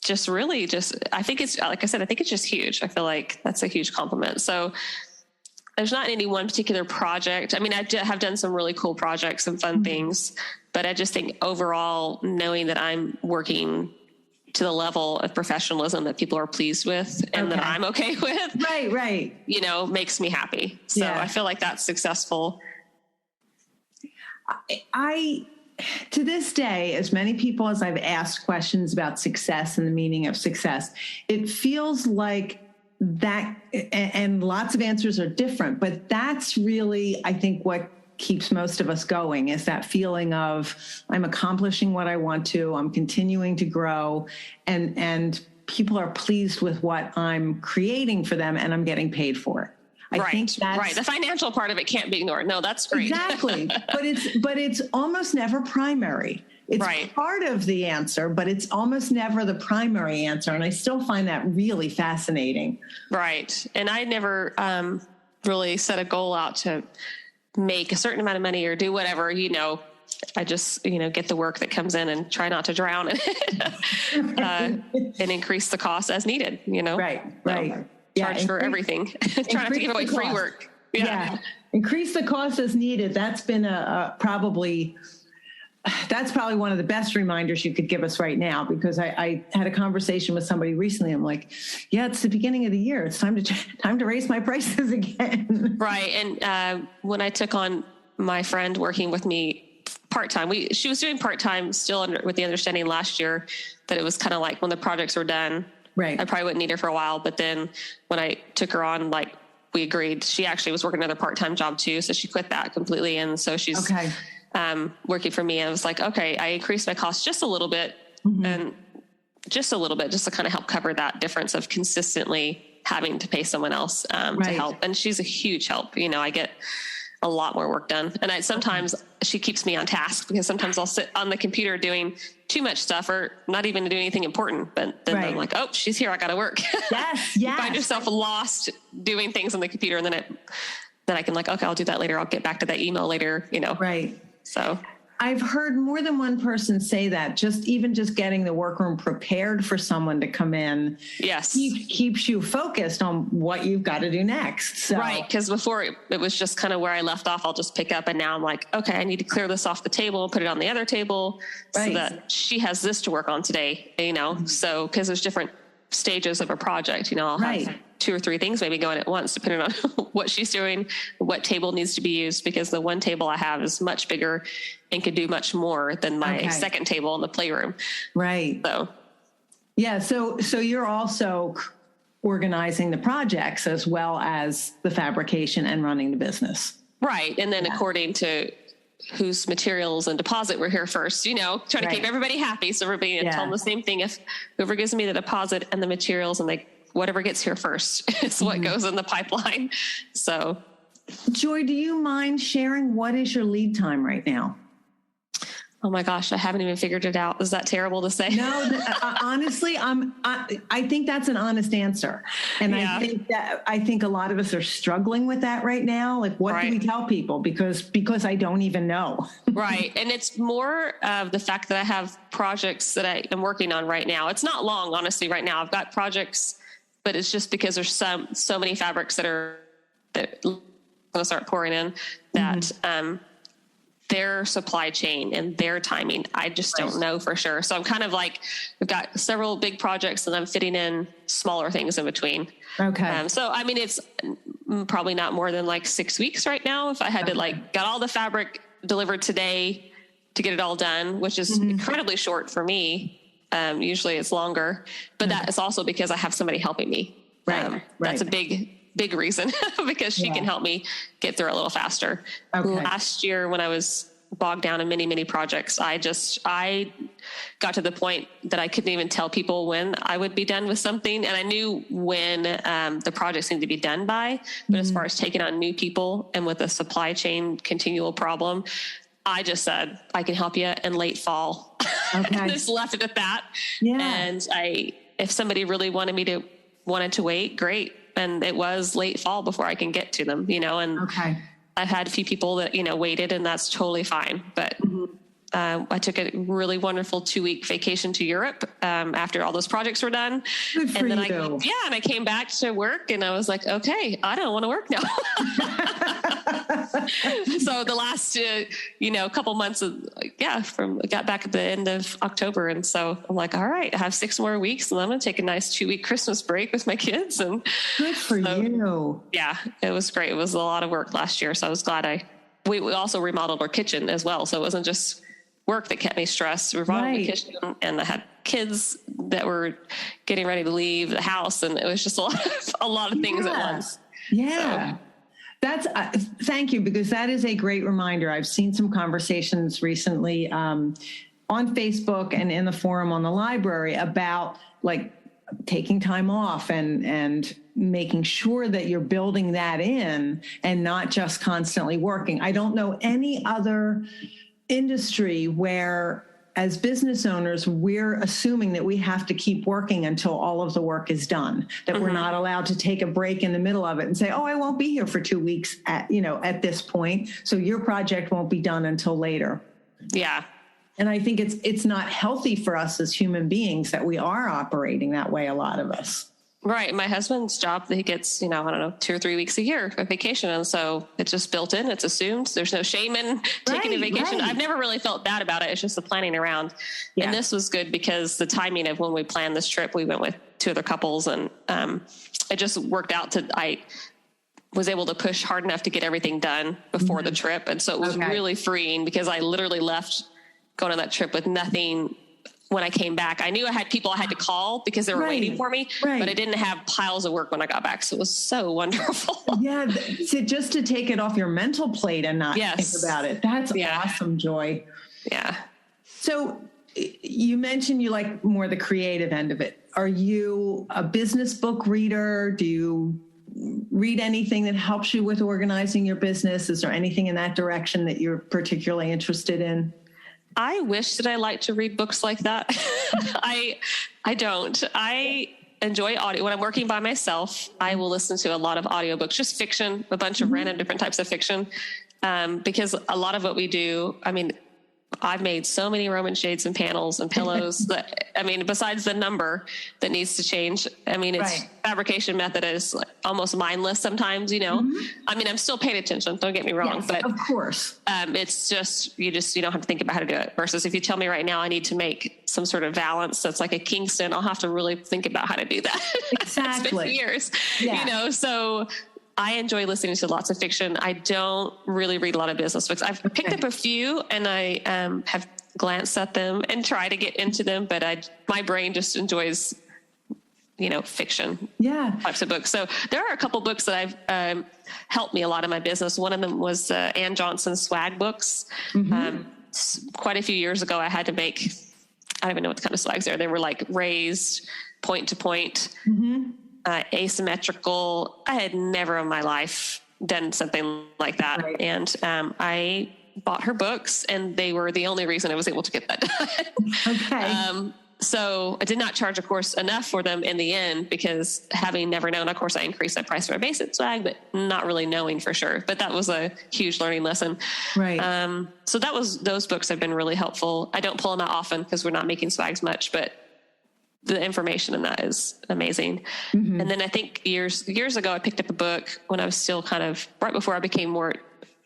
I think it's, like I said, I think it's just huge. I feel like that's a huge compliment. So there's not any one particular project. I mean, I have done some really cool projects and fun things, but I just think overall knowing that I'm working to the level of professionalism that people are pleased with and that I'm okay with, right. Makes me happy. So I feel like that's successful. To this day, as many people as I've asked questions about success and the meaning of success, it feels like that, and lots of answers are different, but that's really, I think, what keeps most of us going, is that feeling of I'm accomplishing what I want to, I'm continuing to grow, and people are pleased with what I'm creating for them and I'm getting paid for it. I think that's right. The financial part of it can't be ignored. No, that's great. Exactly. But it's almost never primary. It's part of the answer, but it's almost never the primary answer. And I still find that really fascinating. Right. And I never really set a goal out to make a certain amount of money or do whatever, I just, get the work that comes in and try not to drown in it and increase the cost as needed, Right. So, charge for everything. Try not to give away free work. Yeah. Increase the cost as needed. That's been probably one of the best reminders you could give us right now, because I had a conversation with somebody recently. I'm like, it's the beginning of the year. It's time to raise my prices again. Right. And when I took on my friend working with me part-time, she was doing part-time still with the understanding last year that it was kind of like when the projects were done, I probably wouldn't need her for a while. But then when I took her on, we agreed, she actually was working another part-time job too. So she quit that completely. And so she's working for me. And I was like, okay, I increased my cost just a little bit, and just a little bit, just to kind of help cover that difference of consistently having to pay someone else to help. And she's a huge help. You know, I get a lot more work done. And sometimes she keeps me on task, because sometimes I'll sit on the computer doing too much stuff or not even to do anything important. But then I'm like, oh, she's here, I got to work. Yes. You find yourself lost doing things on the computer. And then I can like, okay, I'll do that later. I'll get back to that email later, you know? Right. So I've heard more than one person say that just getting the workroom prepared for someone to come in. Yes. Keeps you focused on what you've got to do next. So. Right. Because before it was just kind of where I left off. I'll just pick up, and now I'm like, okay, I need to clear this off the table and put it on the other table so that she has this to work on today, you know? So, cause there's different stages of a project, you know, I'll have 2 or 3 things maybe going at once, depending on what she's doing, what table needs to be used, because the one table I have is much bigger and can do much more than my second table in the playroom. Right. So, yeah. So you're also organizing the projects as well as the fabrication and running the business. Right. And then according to whose materials and deposit were here first, you know, trying to keep everybody happy. So everybody tell them the same thing. If whoever gives me the deposit and the materials, and whatever gets here first is what goes in the pipeline. So Joy, do you mind sharing what is your lead time right now? Oh my gosh, I haven't even figured it out. Is that terrible to say? No, honestly, I think that's an honest answer. And I think a lot of us are struggling with that right now. Like, what do we tell people? Because I don't even know. Right. And it's more of the fact that I have projects that I am working on right now. It's not long, honestly, right now. I've got projects, but it's just because there's so many fabrics that are going to start pouring in that, their supply chain and their timing, I just don't know for sure. So I'm kind of like, we've got several big projects and I'm fitting in smaller things in between. Okay. So, I mean, it's probably not more than like 6 weeks right now. If I had to got all the fabric delivered today to get it all done, which is incredibly short for me. Usually it's longer, but that is also because I have somebody helping me. That's a big reason because she can help me get through a little faster. Last year when I was bogged down in many projects, I got to the point that I couldn't even tell people when I would be done with something. And I knew when the projects needed to be done by, but as far as taking on new people and with a supply chain continual problem, I just said, I can help you in late fall. And just left it at that. Yeah. And if somebody really wanted to wait, great. And it was late fall before I can get to them, you know, and I've had a few people that, you know, waited, and that's totally fine. But I took a really wonderful 2-week vacation to Europe after all those projects were done. Good for and then you. and I came back to work and I was like, okay, I don't want to work now. So the last, couple months got back at the end of October. And so I'm like, all right, I have 6 more weeks and I'm going to take a nice 2-week Christmas break with my kids. And good for you. Yeah, it was great. It was a lot of work last year. So I was glad we also remodeled our kitchen as well. So it wasn't just work that kept me stressed. We remodeled the kitchen, and I had kids that were getting ready to leave the house, and it was just a lot of things at once. Yeah. So. That's thank you, because that is a great reminder. I've seen some conversations recently on Facebook and in the forum on the library about like taking time off and making sure that you're building that in and not just constantly working. I don't know any other industry where, as business owners, we're assuming that we have to keep working until all of the work is done, that we're not allowed to take a break in the middle of it and say, oh, I won't be here for 2 weeks at this point. So your project won't be done until later. Yeah. And I think it's not healthy for us as human beings that we are operating that way, a lot of us. Right. My husband's job, he gets, 2 or 3 weeks a year of vacation. And so it's just built in, it's assumed. There's no shame in taking a vacation. I've never really felt bad about it. It's just the planning around. Yeah. And this was good because the timing of when we planned this trip, we went with 2 other couples, and it just worked out I was able to push hard enough to get everything done before the trip. And so it was really freeing, because I literally left going on that trip with nothing. When I came back, I knew I had people I had to call because they were waiting for me, but I didn't have piles of work when I got back. So it was so wonderful. Yeah. So just to take it off your mental plate and not think about it. That's awesome, Joy. Yeah. So you mentioned you like more the creative end of it. Are you a business book reader? Do you read anything that helps you with organizing your business? Is there anything in that direction that you're particularly interested in? I wish that I liked to read books like that. I don't. I enjoy audio. When I'm working by myself, I will listen to a lot of audiobooks, just fiction, a bunch of random different types of fiction. Because a lot of what we do, I mean, I've made so many Roman shades and panels and pillows that, I mean, besides the number that needs to change, I mean, its fabrication method is like almost mindless sometimes, you know. I mean, I'm still paying attention, don't get me wrong, but of course, it's just, you don't have to think about how to do it. Versus if you tell me right now, I need to make some sort of valance that's like a Kingston, I'll have to really think about how to do that. Exactly. It's been years, you know, so I enjoy listening to lots of fiction. I don't really read a lot of business books. I've picked up a few and I have glanced at them and try to get into them, but my brain just enjoys, you know, fiction types of books. So there are a couple books that I've helped me a lot in my business. One of them was Ann Johnson's swag books. Quite a few years ago, I had to make, I don't even know what kind of swags they were like raised point to point. Asymmetrical. I had never in my life done something like that. Right. And I bought her books and they were the only reason I was able to get that done. Okay. So I did not charge, of course, enough for them in the end because having never known, of course, I increased the price for my basic swag, but not really knowing for sure. But that was a huge learning lesson. Right. So those books have been really helpful. I don't pull them out often because we're not making swags much, but the information in that is amazing. And then I think years ago, I picked up a book when I was still kind of right before I became more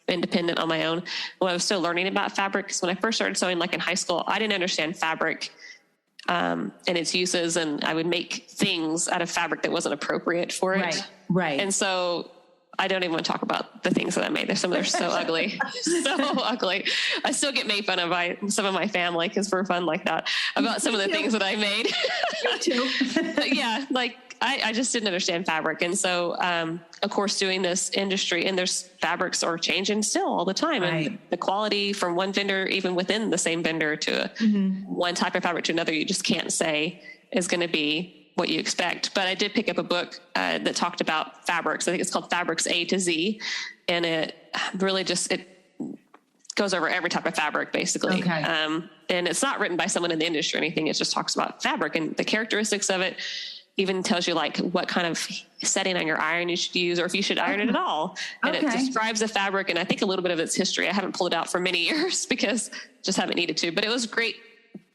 independent on my own, when I was still learning about fabric. Because when I first started sewing, like in high school, I didn't understand fabric and its uses, and I would make things out of fabric that wasn't appropriate for it. Right. And so I don't even want to talk about the things that I made. Some of them are so ugly, so ugly. I still get made fun of by some of my family because we're fun like that about some of the things that I made. Me too. But yeah, like I just didn't understand fabric. And so, of course, doing this industry and there's fabrics are changing still all the time. Right. And the quality from one vendor, even within the same vendor to one type of fabric to another, you just can't say is going to be what you expect. But I did pick up a book that talked about fabrics. I think it's called Fabrics A to Z. And it really it goes over every type of fabric basically. Okay. And it's not written by someone in the industry or anything. It just talks about fabric and the characteristics of it. Even tells you like what kind of setting on your iron you should use, or if you should iron it at all. And it describes the fabric and I think a little bit of its history. I haven't pulled it out for many years because just haven't needed to, but it was great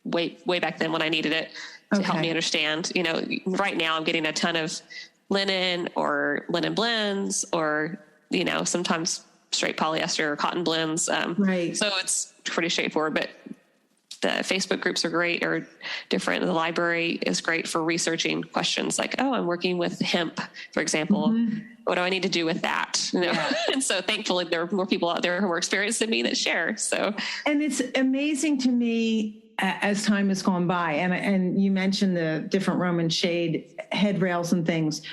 way back then when I needed it to help me understand. You know, right now I'm getting a ton of linen or linen blends or, you know, sometimes straight polyester or cotton blends. So it's pretty straightforward, but the Facebook groups are great or different. The library is great for researching questions like, oh, I'm working with hemp, for example. What do I need to do with that? You know? And so thankfully there are more people out there who are more experienced than me that share. So, and it's amazing to me as time has gone by, and you mentioned the different Roman shade head rails and things.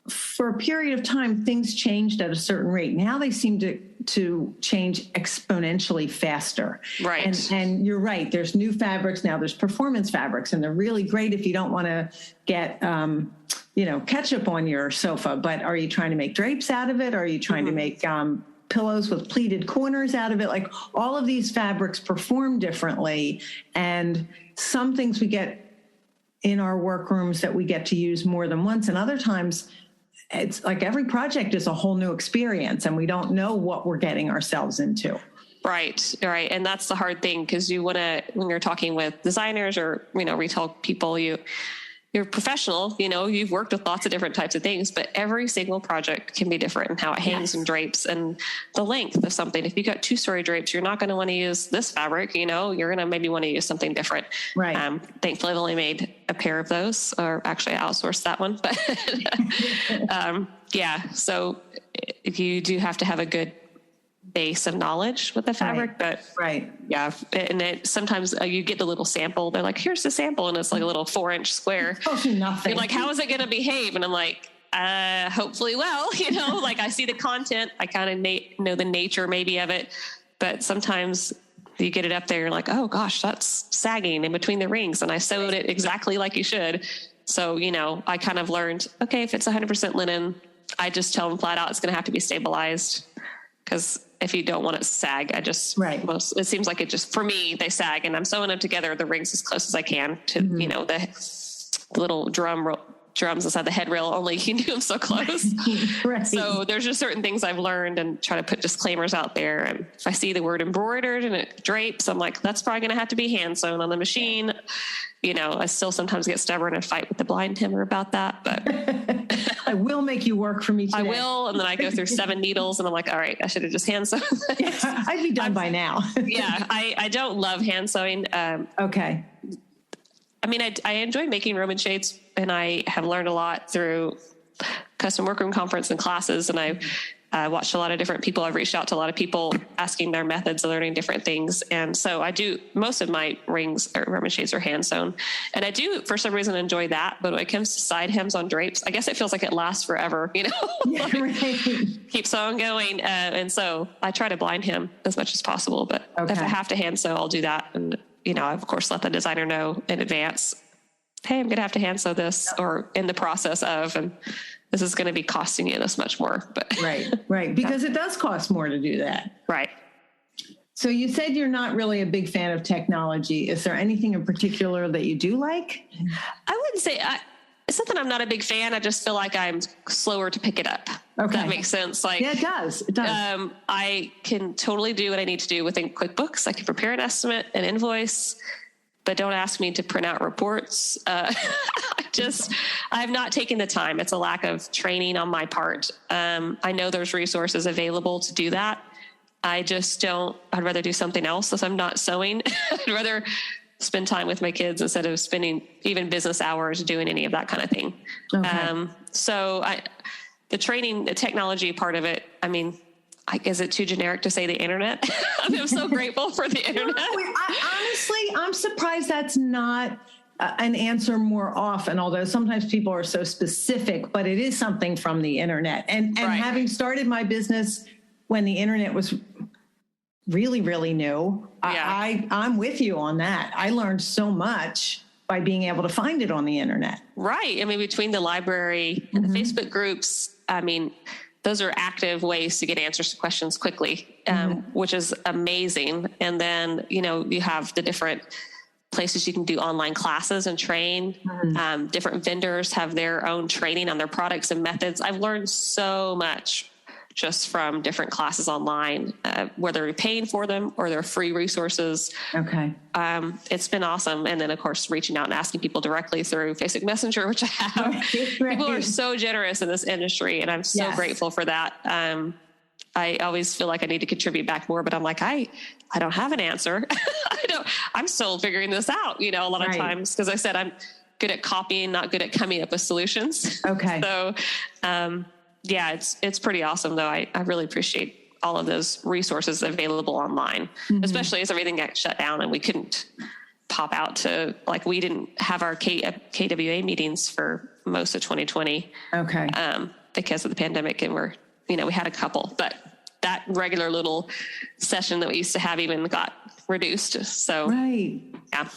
For a period of time, things changed at a certain rate. Now they seem to change exponentially faster. Right. And you're right. There's new fabrics now. There's performance fabrics, and they're really great if you don't want to get, ketchup on your sofa. But are you trying to make drapes out of it? Are you trying to make pillows with pleated corners out of it? Like all of these fabrics perform differently, and some things we get in our workrooms that we get to use more than once, and other times it's like every project is a whole new experience and we don't know what we're getting ourselves into. Right. And that's the hard thing, because you want to, when you're talking with designers or, retail people, you're professional, you've worked with lots of different types of things, but every single project can be different in how it hangs and drapes and the length of something. If you got 2-story drapes, you're not going to want to use this fabric, you're going to maybe want to use something different. Right. Thankfully I've only made a pair of those, or actually I outsourced that one, but so you do have to have a good base of knowledge with the fabric, but and sometimes you get the little sample. They're like, here's the sample, and it's like a little 4-inch square. Nothing. You're like, how is it going to behave? And I'm like, hopefully well, like I see the content, I kind of know the nature maybe of it, but sometimes you get it up there, you're like, oh gosh, that's sagging in between the rings. And I sewed it exactly like you should. So, I kind of learned, okay, if it's 100% linen, I just tell them flat out, it's going to have to be stabilized. Because if you don't want it to sag, it seems like it just, for me, they sag, and I'm sewing them together, the rings as close as I can to, the little drums inside the head rail, only you can do them so close. Right. So there's just certain things I've learned, and try to put disclaimers out there. And if I see the word embroidered and it drapes, I'm like, that's probably going to have to be hand sewn on the machine. I still sometimes get stubborn and fight with the blind timber about that, but I will make you work for me today. I will. And then I go through 7 needles and I'm like, all right, I should have just hand sewn this. Yeah, I'd be done by now. Yeah. I don't love hand sewing. Okay. I mean, I enjoy making Roman shades, and I have learned a lot through custom workroom conference and classes. And I've watched a lot of different people. I've reached out to a lot of people asking their methods of learning different things. And so I do, most of my rings or Roman shades are hand sewn. And I do, for some reason, enjoy that. But when it comes to side hems on drapes, I guess it feels like it lasts forever, Yeah, right. Keep sewing going. And so I try to blind hem as much as possible. But if I have to hand sew, I'll do that. And, I, of course, let the designer know in advance, hey, I'm going to have to hand sew this, or in the process of, and this is going to be costing you this much more. But Right. Because it does cost more to do that. Right. So you said you're not really a big fan of technology. Is there anything in particular that you do like? I wouldn't say it's not that I'm not a big fan. I just feel like I'm slower to pick it up. Okay. If that makes sense. Like, yeah, it does. It does. I can totally do what I need to do within QuickBooks. I can prepare an estimate, an invoice, but don't ask me to print out reports. I have not taken the time. It's a lack of training on my part. I know there's resources available to do that. I just don't. I'd rather do something else if I'm not sewing. I'd rather spend time with my kids instead of spending even business hours doing any of that kind of thing. Okay. So the training, the technology part of it, I mean, is it too generic to say the internet? I'm so grateful for the internet. Honestly, I'm surprised that's not an answer more often, although sometimes people are so specific, but it is something from the internet. And having started my business when the internet was really, really new, I'm with you on that. I learned so much by being able to find it on the internet. Right. I mean, between the library and the Facebook groups, I mean, those are active ways to get answers to questions quickly, which is amazing. And then, you have the different places you can do online classes and train. Different vendors have their own training on their products and methods. I've learned so much just from different classes online, whether you're paying for them or they're free resources. Okay. It's been awesome. And then, of course, reaching out and asking people directly through Facebook Messenger, which I have. Right. People are so generous in this industry, and I'm so grateful for that. I always feel like I need to contribute back more, but I'm like, I don't have an answer. I'm still figuring this out, a lot of times, because I said I'm good at copying, not good at coming up with solutions. Okay. So, it's pretty awesome, though. I really appreciate all of those resources available online, especially as everything got shut down and we couldn't pop out to, we didn't have our KWA meetings for most of 2020. Okay. Because of the pandemic, and we had a couple, but that regular little session that we used to have even got reduced. So, yeah.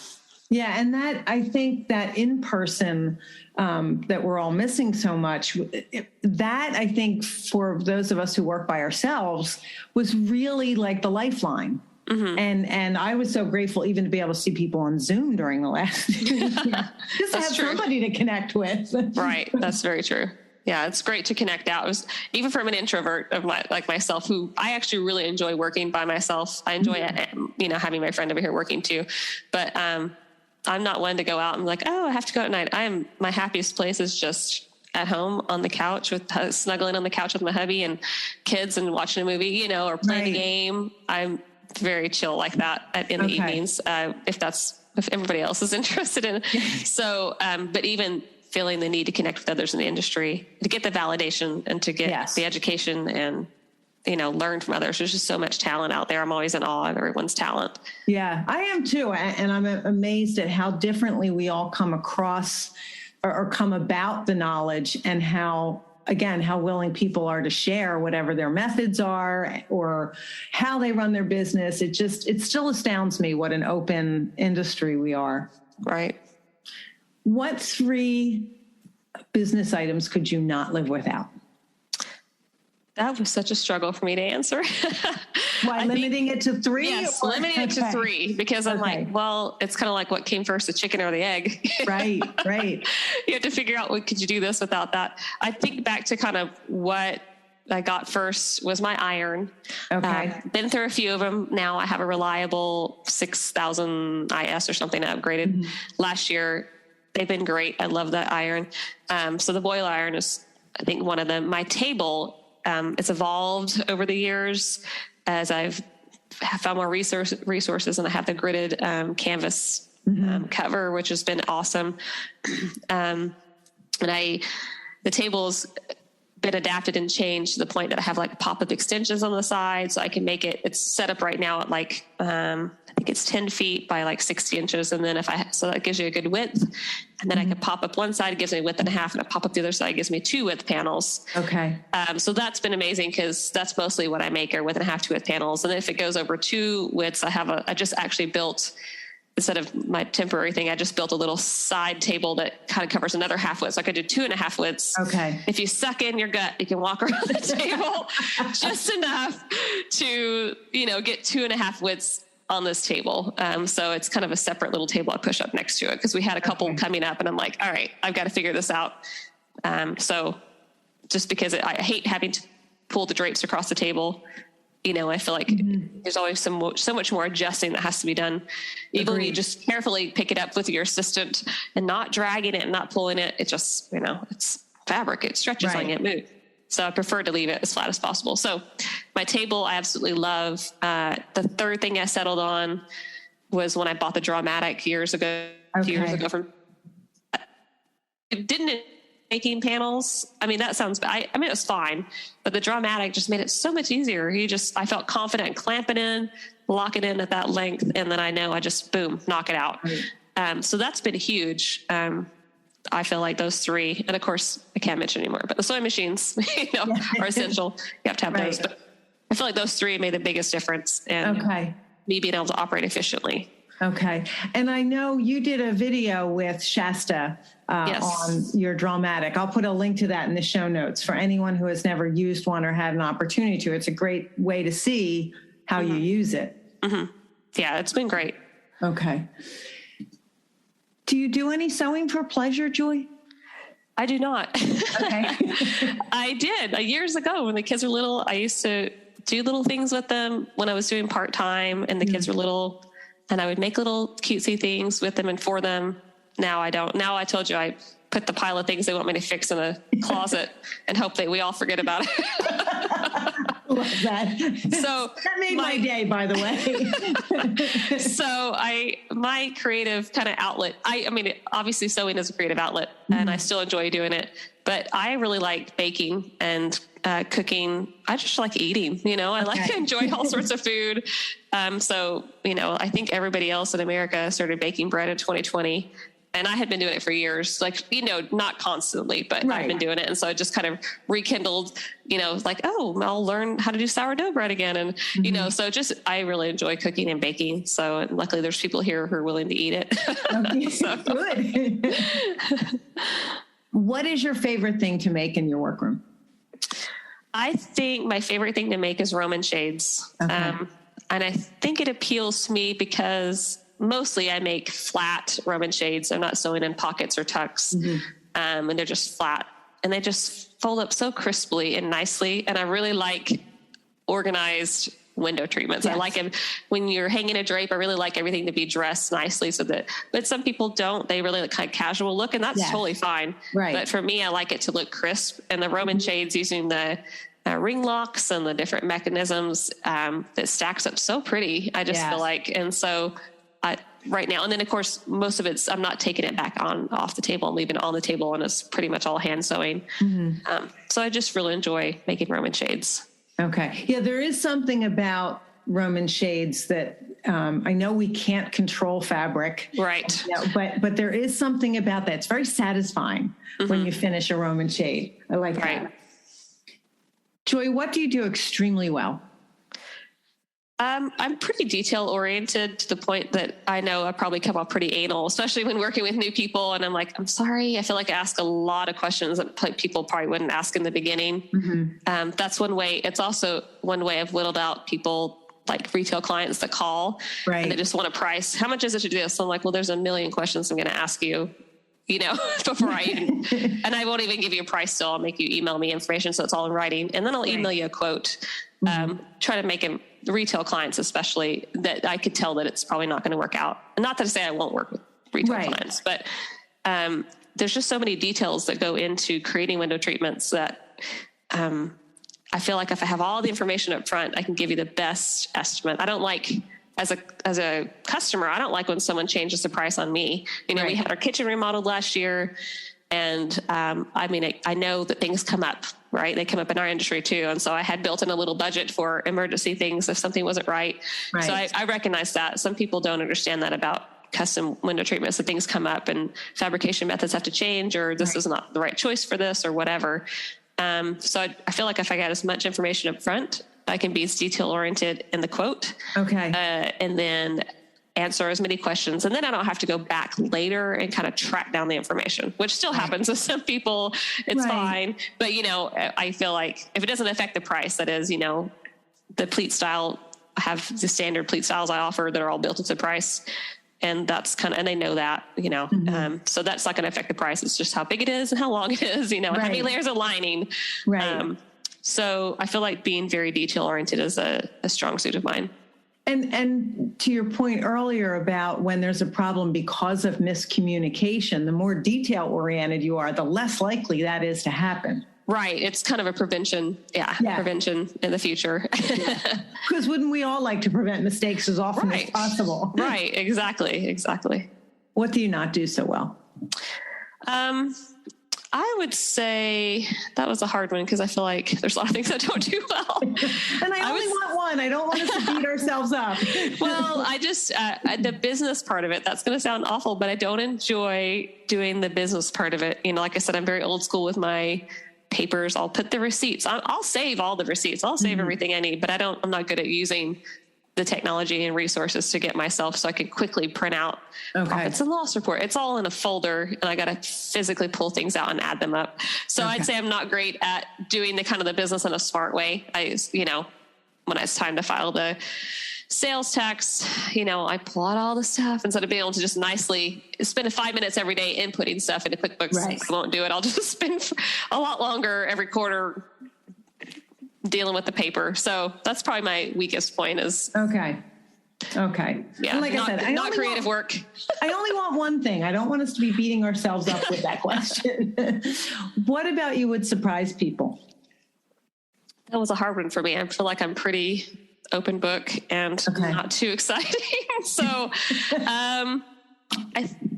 Yeah. And that, I think that in person, that we're all missing so much, that I think for those of us who work by ourselves was really like the lifeline. And I was so grateful even to be able to see people on Zoom during the last, just to have somebody to connect with. Right. That's very true. Yeah, it's great to connect out. It was, even from an introvert of myself, who I actually really enjoy working by myself. I enjoy having my friend over here working too, but I'm not one to go out and be like, oh, I have to go at night. My happiest place is just at home on the couch snuggling on the couch with my hubby and kids and watching a movie, or playing a game. I'm very chill like that in the evenings, if everybody else is interested in it. So, but even feeling the need to connect with others in the industry, to get the validation and to get the education and, learn from others. There's just so much talent out there. I'm always in awe of everyone's talent. Yeah, I am too. And I'm amazed at how differently we all come across or come about the knowledge, and how again, how willing people are to share whatever their methods are or how they run their business. It still astounds me what an open industry we are. Right. What 3 business items could you not live without? That was such a struggle for me to answer. Why, limiting it to 3? Yes, limiting it to 3, because I'm like, well, it's kind of like what came first, the chicken or the egg. Right. You have to figure out, what could you do this without that? I think back to kind of what I got first was my iron. Okay. Been through a few of them. Now I have a reliable 6000 IS or something I upgraded last year. They've been great. I love that iron. So the boil iron is, I think, one of them. My table, it's evolved over the years as I've found more resources, and I have the gridded canvas cover, which has been awesome. And the table's been adapted and changed to the point that I have like pop-up extensions on the side, so I can make it's set up right now at like, I think it's 10 feet by like 60 inches. And then so that gives you a good width. And then I can pop up one side, it gives me a width and a half, and I pop up the other side, it gives me 2 width panels. Okay. So that's been amazing, because that's mostly what I make, are width and a half, 2 width panels. And if it goes over 2 widths, I just actually built, instead of my temporary thing, I just built a little side table that kind of covers another half width. So I could do 2.5 widths. Okay. If you suck in your gut, you can walk around the table just enough to, get 2.5 widths on this table. So it's kind of a separate little table I push up next to it, because we had a couple coming up, and I'm like, all right, I've got to figure this out. So just because I hate having to pull the drapes across the table, I feel like there's always so much more adjusting that has to be done. Even when you just carefully pick it up with your assistant and not dragging it and not pulling it, it just, it's fabric. It stretches on you, it moves. So I prefer to leave it as flat as possible. So my table, I absolutely love. The third thing I settled on was when I bought the Drawmatic years ago. It didn't making panels. I mean, that sounds bad. I mean, it was fine, but the Drawmatic just made it so much easier. I felt confident in clamping in, lock it in at that length. And then I know I just, boom, knock it out. Right. So that's been huge. I feel like those 3, and of course I can't mention anymore, but the sewing machines, are essential. You have to have those, but I feel like those 3 made the biggest difference in me being able to operate efficiently. Okay. And I know you did a video with Shasta on your Drawmatic. I'll put a link to that in the show notes for anyone who has never used one or had an opportunity to. It's a great way to see how you use it. Yeah, it's been great. Okay. Do you do any sewing for pleasure, Joy? I do not. Okay. I did years ago when the kids were little. I used to do little things with them when I was doing part-time and the kids were little, and I would make little cutesy things with them and for them. Now I don't. Now I told you I put the pile of things they want me to fix in a closet and hope that we all forget about it. Love that. So that made my day, by the way. So my creative kind of outlet, I mean, obviously sewing is a creative outlet and I still enjoy doing it, but I really like baking and cooking. I just like eating, I like to enjoy all sorts of food. So, I think everybody else in America started baking bread in 2020. And I had been doing it for years, not constantly, but I've been doing it. And so it just kind of rekindled, I'll learn how to do sourdough bread again. And, so I really enjoy cooking and baking. So luckily there's people here who are willing to eat it. Good. What is your favorite thing to make in your workroom? I think my favorite thing to make is Roman shades. Okay. And I think it appeals to me because mostly I make flat Roman shades. I'm not sewing in pockets or tucks. And they're just flat and they just fold up so crisply and nicely. And I really like organized window treatments. Yes. I like it when you're hanging a drape. I really like everything to be dressed nicely but some people don't, they really like kind of casual look, and that's totally fine. Right. But for me, I like it to look crisp, and the Roman shades using the ring locks and the different mechanisms, that stacks up so pretty. I just feel like, and so right now, and then of course, most of I'm not taking it back off the table. I'm leaving it on the table, and it's pretty much all hand sewing. So I just really enjoy making Roman shades. Okay. Yeah, there is something about Roman shades that I know we can't control fabric. Right. But there is something about that. It's very satisfying when you finish a Roman shade. I like that. Joy, what do you do extremely well? I'm pretty detail oriented to the point that I know I probably come off pretty anal, especially when working with new people. And I'm like, I'm sorry. I feel like I ask a lot of questions that people probably wouldn't ask in the beginning. That's one way. It's also one way I've whittled out people like retail clients that call and they just want a price. How much is it to do this? So I'm like, well, there's a million questions I'm going to ask you, before I even, and I won't even give you a price. So I'll make you email me information. So it's all in writing. And then I'll email you a quote. Try to make them, retail clients especially, that I could tell that it's probably not going to work out. And not to say I won't work with retail clients, but there's just so many details that go into creating window treatments that I feel like if I have all the information up front, I can give you the best estimate. I don't like, as a customer, I don't like when someone changes the price on me. We had our kitchen remodeled last year, and I know that things come up, right? They come up in our industry too. And so I had built in a little budget for emergency things if something wasn't right. So I recognize that. Some people don't understand that about custom window treatments, that things come up and fabrication methods have to change, or this is not the right choice for this or whatever. So I feel like if I got as much information up front, I can be as detail oriented in the quote. And then answer as many questions. And then I don't have to go back later and kind of track down the information, which still happens with some people. It's fine. But, I feel like if it doesn't affect the price, that is, the pleat style, I have the standard pleat styles I offer that are all built into the price. And that's and they know that, so that's not going to affect the price. It's just how big it is and how long it is, and how many layers of lining. So I feel like being very detail oriented is a strong suit of mine. And to your point earlier about when there's a problem because of miscommunication, the more detail oriented you are, the less likely that is to happen. Right. It's kind of a prevention. Prevention in the future. Because wouldn't we all like to prevent mistakes as often as possible? Right. Exactly. What do you not do so well? I would say that was a hard one because I feel like there's a lot of things I don't do well. And I only want one. I don't want us to beat ourselves up. Well, I just, the business part of it, that's going to sound awful, but I don't enjoy doing the business part of it. Like I said, I'm very old school with my papers. I'll put the receipts. I'll save all the receipts. I'll save everything I need, but I'm not good at using the technology and resources to get myself so I can quickly print out profits and loss report. It's all in a folder and I got to physically pull things out and add them up. So I'd say I'm not great at doing the business in a smart way. When it's time to file the sales tax, I pull out all the stuff instead of being able to just nicely spend 5 minutes every day inputting stuff into QuickBooks. I won't do it. I'll just spend a lot longer every quarter dealing with the paper. So that's probably my weakest point is. Okay. Yeah. And like I said, not creative work. I only want one thing. I don't want us to be beating ourselves up with that question. What about you would surprise people? That was a hard one for me. I feel like I'm pretty open book and not too exciting. So I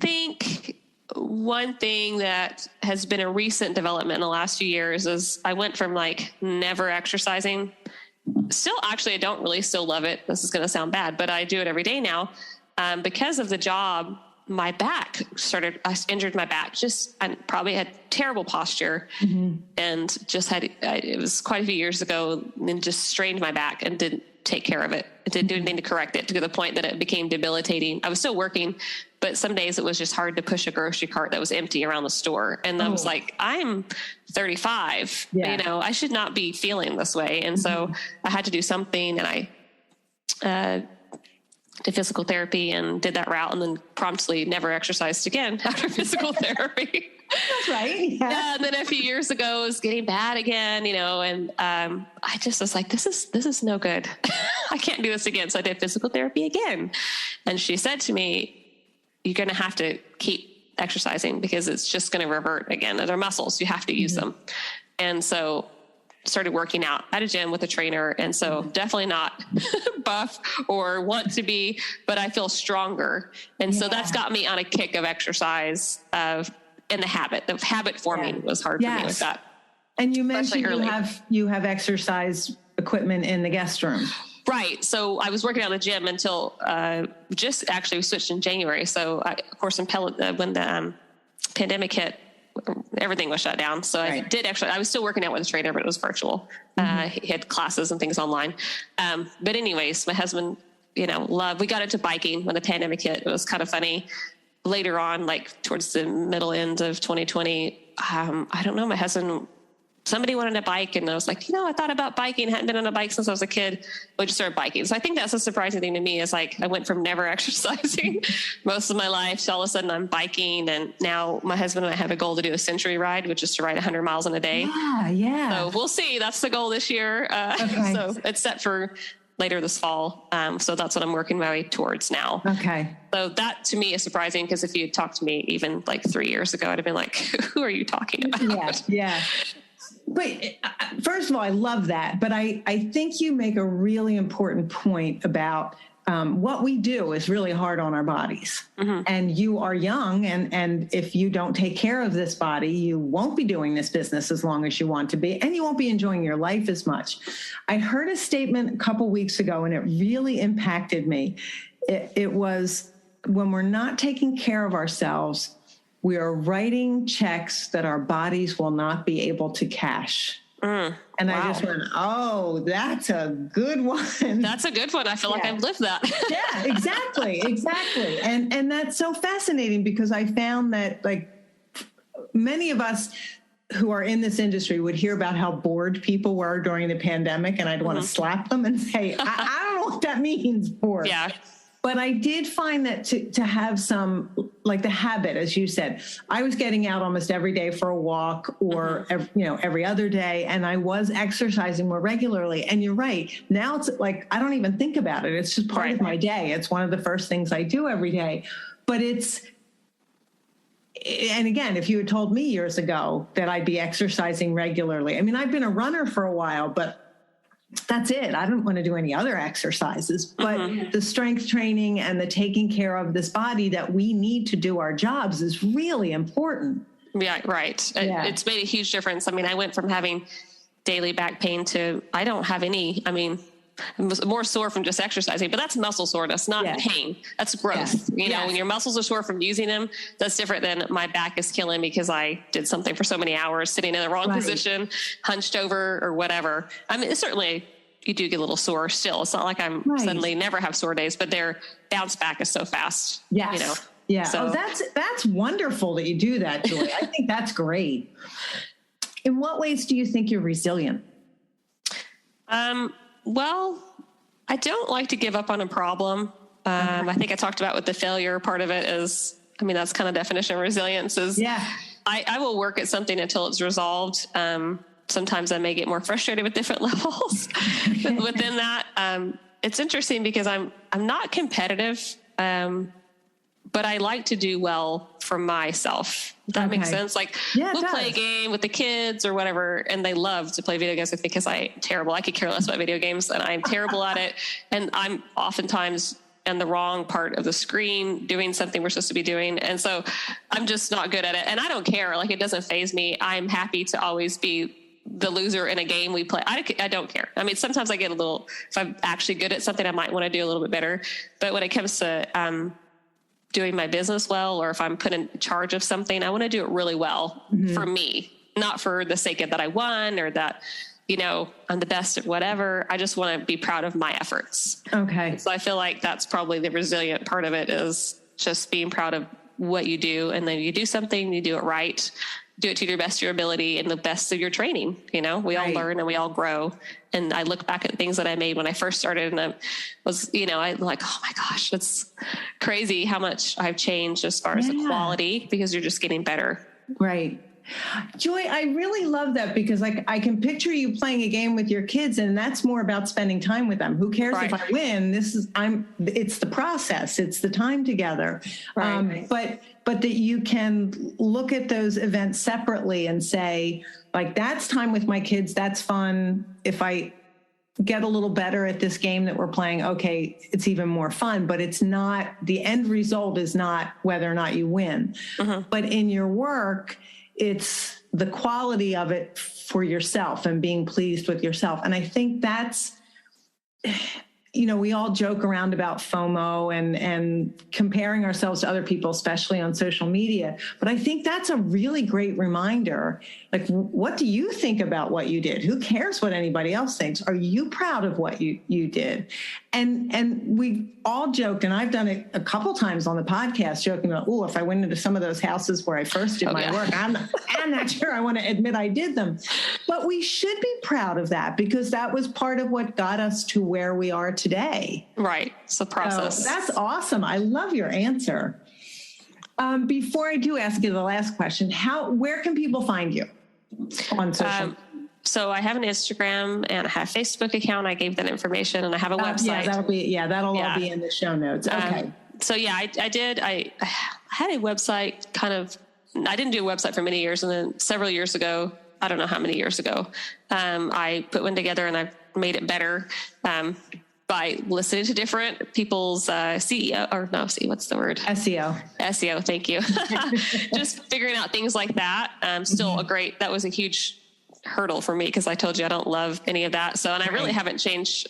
think one thing that has been a recent development in the last few years is I went from never exercising. Still, actually, I don't really still love it. This is going to sound bad, but I do it every day now. Because of the job, my back I injured my back. I probably had terrible posture and it was quite a few years ago and just strained my back and didn't take care of it. It didn't do anything to correct it to the point that it became debilitating. I was still working, but some days it was just hard to push a grocery cart that was empty around the store. And I was like, I'm 35, I should not be feeling this way. And so I had to do something, and I did physical therapy and did that route, and then promptly never exercised again after physical therapy. That's right. Yeah. And then a few years ago it was getting bad again, and I just was like, this is no good. I can't do this again. So I did physical therapy again. And she said to me, you're going to have to keep exercising because it's just going to revert again. They're muscles. You have to use them. And so started working out at a gym with a trainer. And so definitely not buff or want to be, but I feel stronger. And so that's got me on a kick of exercise and the habit forming was hard for me with that. And you mentioned you have exercise equipment in the guest room. Right. So I was working out at the gym until just actually we switched in January. So of course, when the pandemic hit, everything was shut down. So I was still working out with a trainer, but it was virtual. He had classes and things online. But anyways, my husband, we got into biking when the pandemic hit. It was kind of funny. Later on, like towards the middle end of 2020, I don't know, my husband, somebody wanted a bike, and I was like, I thought about biking. Hadn't been on a bike since I was a kid. We just started biking. So I think that's a surprising thing to me is like, I went from never exercising most of my life to all of a sudden I'm biking. And now my husband and I have a goal to do a century ride, which is to ride 100 miles in a day. Yeah. So we'll see. That's the goal this year. So it's set for later this fall. So that's what I'm working my way towards now. Okay. So that to me is surprising, because if you had talked to me even like 3 years ago, I'd have been like, who are you talking about? Yeah. But first of all, I love that. But I think you make a really important point about what we do is really hard on our bodies. And you are young. And if you don't take care of this body, you won't be doing this business as long as you want to be. And you won't be enjoying your life as much. I heard a statement a couple weeks ago, and it really impacted me. It was, when we're not taking care of ourselves, we are writing checks that our bodies will not be able to cash. And I just went, oh, that's a good one. That's a good one. I feel like I've lived that. Yeah, exactly. And that's so fascinating, because I found that like many of us who are in this industry would hear about how bored people were during the pandemic, and I'd want to slap them and say, I don't know what that means, bored. Yeah. But I did find that to have some, like the habit, as you said, I was getting out almost every day for a walk, or every other day, and I was exercising more regularly. And you're right. Now it's like I don't even think about it. It's just part of my day. It's one of the first things I do every day. But and again, if you had told me years ago that I'd be exercising regularly, I mean, I've been a runner for a while, but that's it. I don't want to do any other exercises, but the strength training and the taking care of this body that we need to do our jobs is really important. Yeah, right. Yeah. It's made a huge difference. I mean, I went from having daily back pain to I don't have any. I mean, I'm more sore from just exercising, but that's muscle soreness, not pain. That's growth. When your muscles are sore from using them, that's different than my back is killing me because I did something for so many hours, sitting in the wrong position, hunched over or whatever. I mean, certainly you do get a little sore still. It's not like I'm suddenly never have sore days, but their bounce back is so fast. Yes. Yeah. So that's wonderful that you do that, Joy. I think that's great. In what ways do you think you're resilient? Well, I don't like to give up on a problem. I think I talked about with the failure part of it is, I mean, that's kind of definition of resilience is I will work at something until it's resolved. Sometimes I may get more frustrated with different levels within that. It's interesting because I'm not competitive, but I like to do well for myself. If that makes sense. Like we'll play a game with the kids or whatever, and they love to play video games with me because I'm terrible. I could care less about video games, and I'm terrible at it. And I'm oftentimes on the wrong part of the screen doing something we're supposed to be doing. And so I'm just not good at it. And I don't care. Like, it doesn't faze me. I'm happy to always be the loser in a game we play. I don't care. I mean, sometimes I get a little, if I'm actually good at something, I might want to do a little bit better. But when it comes to doing my business well, or if I'm put in charge of something, I want to do it really well for me, not for the sake of that I won or that, I'm the best at whatever. I just want to be proud of my efforts. Okay. So I feel like that's probably the resilient part of it, is just being proud of what you do. And then you do something, you do it right, do it to your best of your ability and the best of your training. We all learn and we all grow. And I look back at things that I made when I first started, and I was, I'm like, oh my gosh, it's crazy how much I've changed as far as the quality, because you're just getting better. Right. Joy, I really love that, because I can picture you playing a game with your kids, and that's more about spending time with them. Who cares if I win? It's the process. It's the time together. Right. But that you can look at those events separately and say, like, that's time with my kids. That's fun. If I get a little better at this game that we're playing, okay, it's even more fun. But it's not, the end result is not whether or not you win. But in your work, it's the quality of it for yourself and being pleased with yourself. And I think that's we all joke around about FOMO and comparing ourselves to other people, especially on social media. But I think that's a really great reminder. Like, what do you think about what you did? Who cares what anybody else thinks? Are you proud of what you did? And we all joked, and I've done it a couple times on the podcast, joking about, if I went into some of those houses where I first did my work, I'm not sure I want to admit I did them. But we should be proud of that, because that was part of what got us to where we are today. Right. It's a process. So that's awesome. I love your answer. Before I do ask you the last question, where can people find you on social? So I have an Instagram and I have a Facebook account. I gave that information, and I have a website. That'll all be in the show notes. Okay. So yeah, I had a website I didn't do a website for many years. And then several years ago, I don't know how many years ago, I put one together and I made it better, by listening to different people's what's the word? SEO. Thank you. Just figuring out things like that. That was a huge hurdle for me, because I told you I don't love any of that. So, and I really haven't changed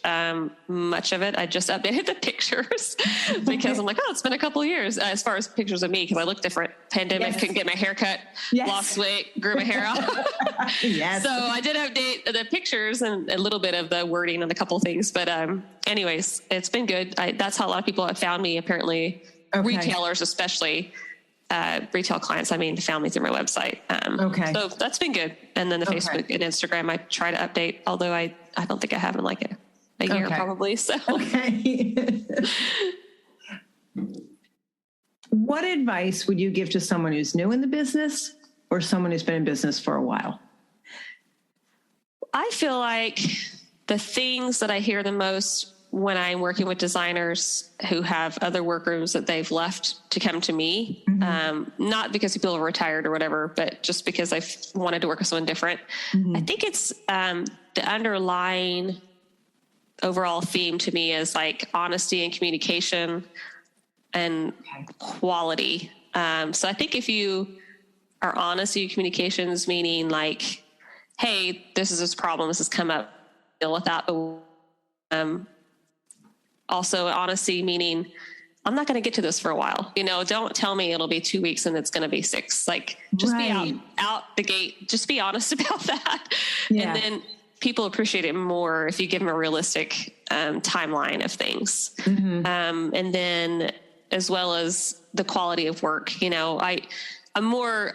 much of it. I just updated the pictures because I'm like, it's been a couple of years as far as pictures of me, because I look different. Pandemic, couldn't get my hair cut, lost weight, grew my hair out. So I did update the pictures and a little bit of the wording and a couple of things. But anyways, it's been good. That's how a lot of people have found me, apparently. Retailers especially. Retail clients, found me through my website. So that's been good. And then the Facebook and Instagram, I try to update, although I don't think I have in like a year probably. So, What advice would you give to someone who's new in the business or someone who's been in business for a while? I feel like the things that I hear the most when I'm working with designers who have other workrooms that they've left to come to me, not because people are retired or whatever, but just because I've wanted to work with someone different. I think it's the underlying overall theme to me is like honesty and communication and quality. So I think if you are honest in your communications, meaning like, hey, this is this problem, this has come up, deal with that. Also honesty, meaning I'm not going to get to this for a while. Don't tell me it'll be 2 weeks and it's going to be 6. Like, just be out the gate. Just be honest about that. Yeah. And then people appreciate it more if you give them a realistic timeline of things. And then as well as the quality of work, I'm more,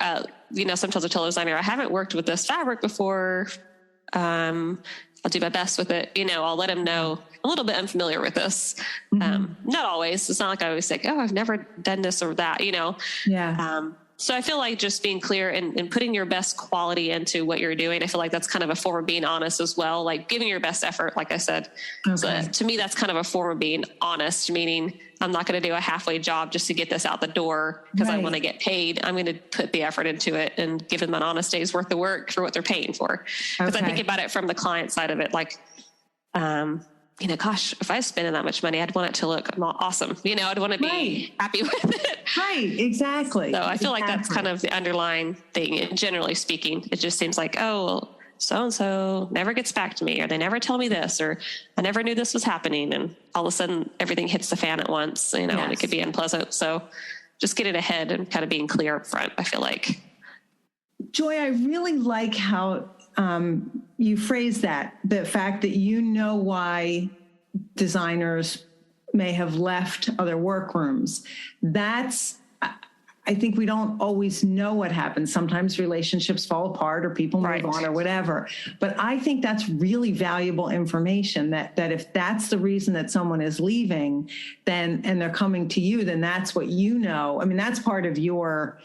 sometimes I tell a designer, I haven't worked with this fabric before. I'll do my best with it. I'll let them know a little bit unfamiliar with this. Not always. It's not like I always say, I've never done this or that, So I feel like just being clear and putting your best quality into what you're doing. I feel like that's kind of a form of being honest as well. Like giving your best effort, like I said. So to me, that's kind of a form of being honest, meaning I'm not going to do a halfway job just to get this out the door because I want to get paid. I'm going to put the effort into it and give them an honest day's worth of work for what they're paying for. Because I think about it from the client side of it, like, gosh, if I was spending that much money, I'd want it to look awesome. I'd want to be happy with it. Right. Exactly. So I feel like that's kind of the underlying thing. And generally speaking, it just seems like, so-and-so never gets back to me, or they never tell me this, or I never knew this was happening. And all of a sudden everything hits the fan at once, and it could be unpleasant. So just getting ahead and kind of being clear up front, I feel like. Joy, I really like how you phrase that, the fact that why designers may have left other workrooms. I think we don't always know what happens. Sometimes relationships fall apart or people move on or whatever. But I think that's really valuable information that if that's the reason that someone is leaving, and they're coming to you, then that's what that's part of your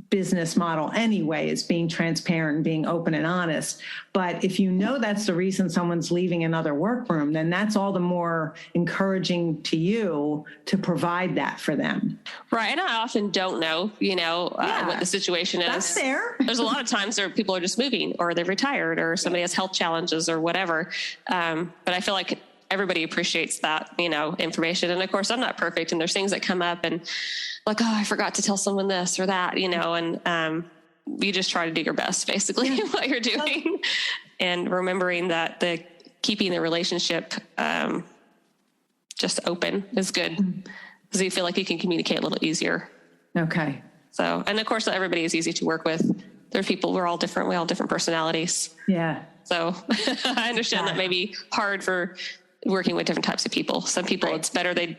business model anyway, is being transparent and being open and honest. But if that's the reason someone's leaving another workroom, then that's all the more encouraging to you to provide that for them. Right. And I often don't know, what the situation is. That's fair. There's a lot of times where people are just moving, or they're retired, or somebody has health challenges or whatever. But I feel like everybody appreciates that, information. And of course, I'm not perfect, and there's things that come up and like, I forgot to tell someone this or that, and you just try to do your best, basically, what you're doing, and remembering that keeping the relationship just open is good, because you feel like you can communicate a little easier. Okay. So, and of course, everybody is easy to work with. There's people, we're all different. We all have different personalities. Yeah. So I understand that may be hard for working with different types of people. Some people, it's better. They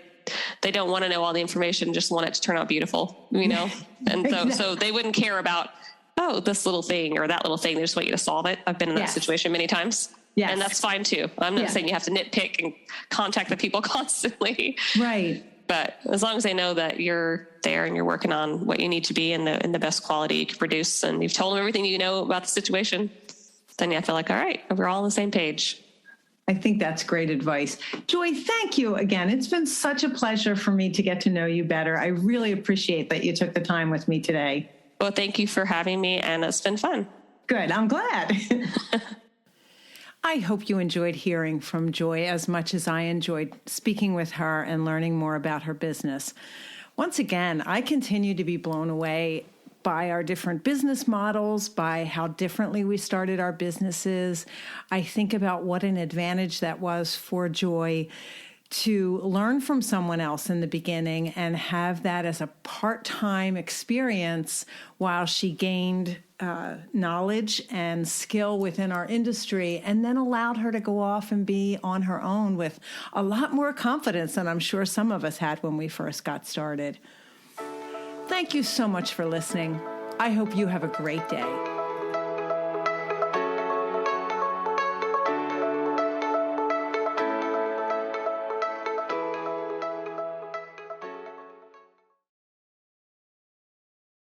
don't want to know all the information, just want it to turn out beautiful, you know? And so they wouldn't care about, oh, this little thing or that little thing. They just want you to solve it. I've been in that situation many times. Yes. And that's fine too. I'm not saying you have to nitpick and contact the people constantly. Right. But as long as they know that you're there and you're working on what you need to be in the best quality you can produce, and you've told them everything you know about the situation, then I feel like, all right, we're all on the same page. I think that's great advice. Joy, thank you again. It's been such a pleasure for me to get to know you better. I really appreciate that you took the time with me today. Well, thank you for having me, and it's been fun. Good. I'm glad. I hope you enjoyed hearing from Joy as much as I enjoyed speaking with her and learning more about her business. Once again, I continue to be blown away by our different business models, by how differently we started our businesses. I think about what an advantage that was for Joy to learn from someone else in the beginning and have that as a part-time experience while she gained knowledge and skill within our industry, and then allowed her to go off and be on her own with a lot more confidence than I'm sure some of us had when we first got started. Thank you so much for listening. I hope you have a great day.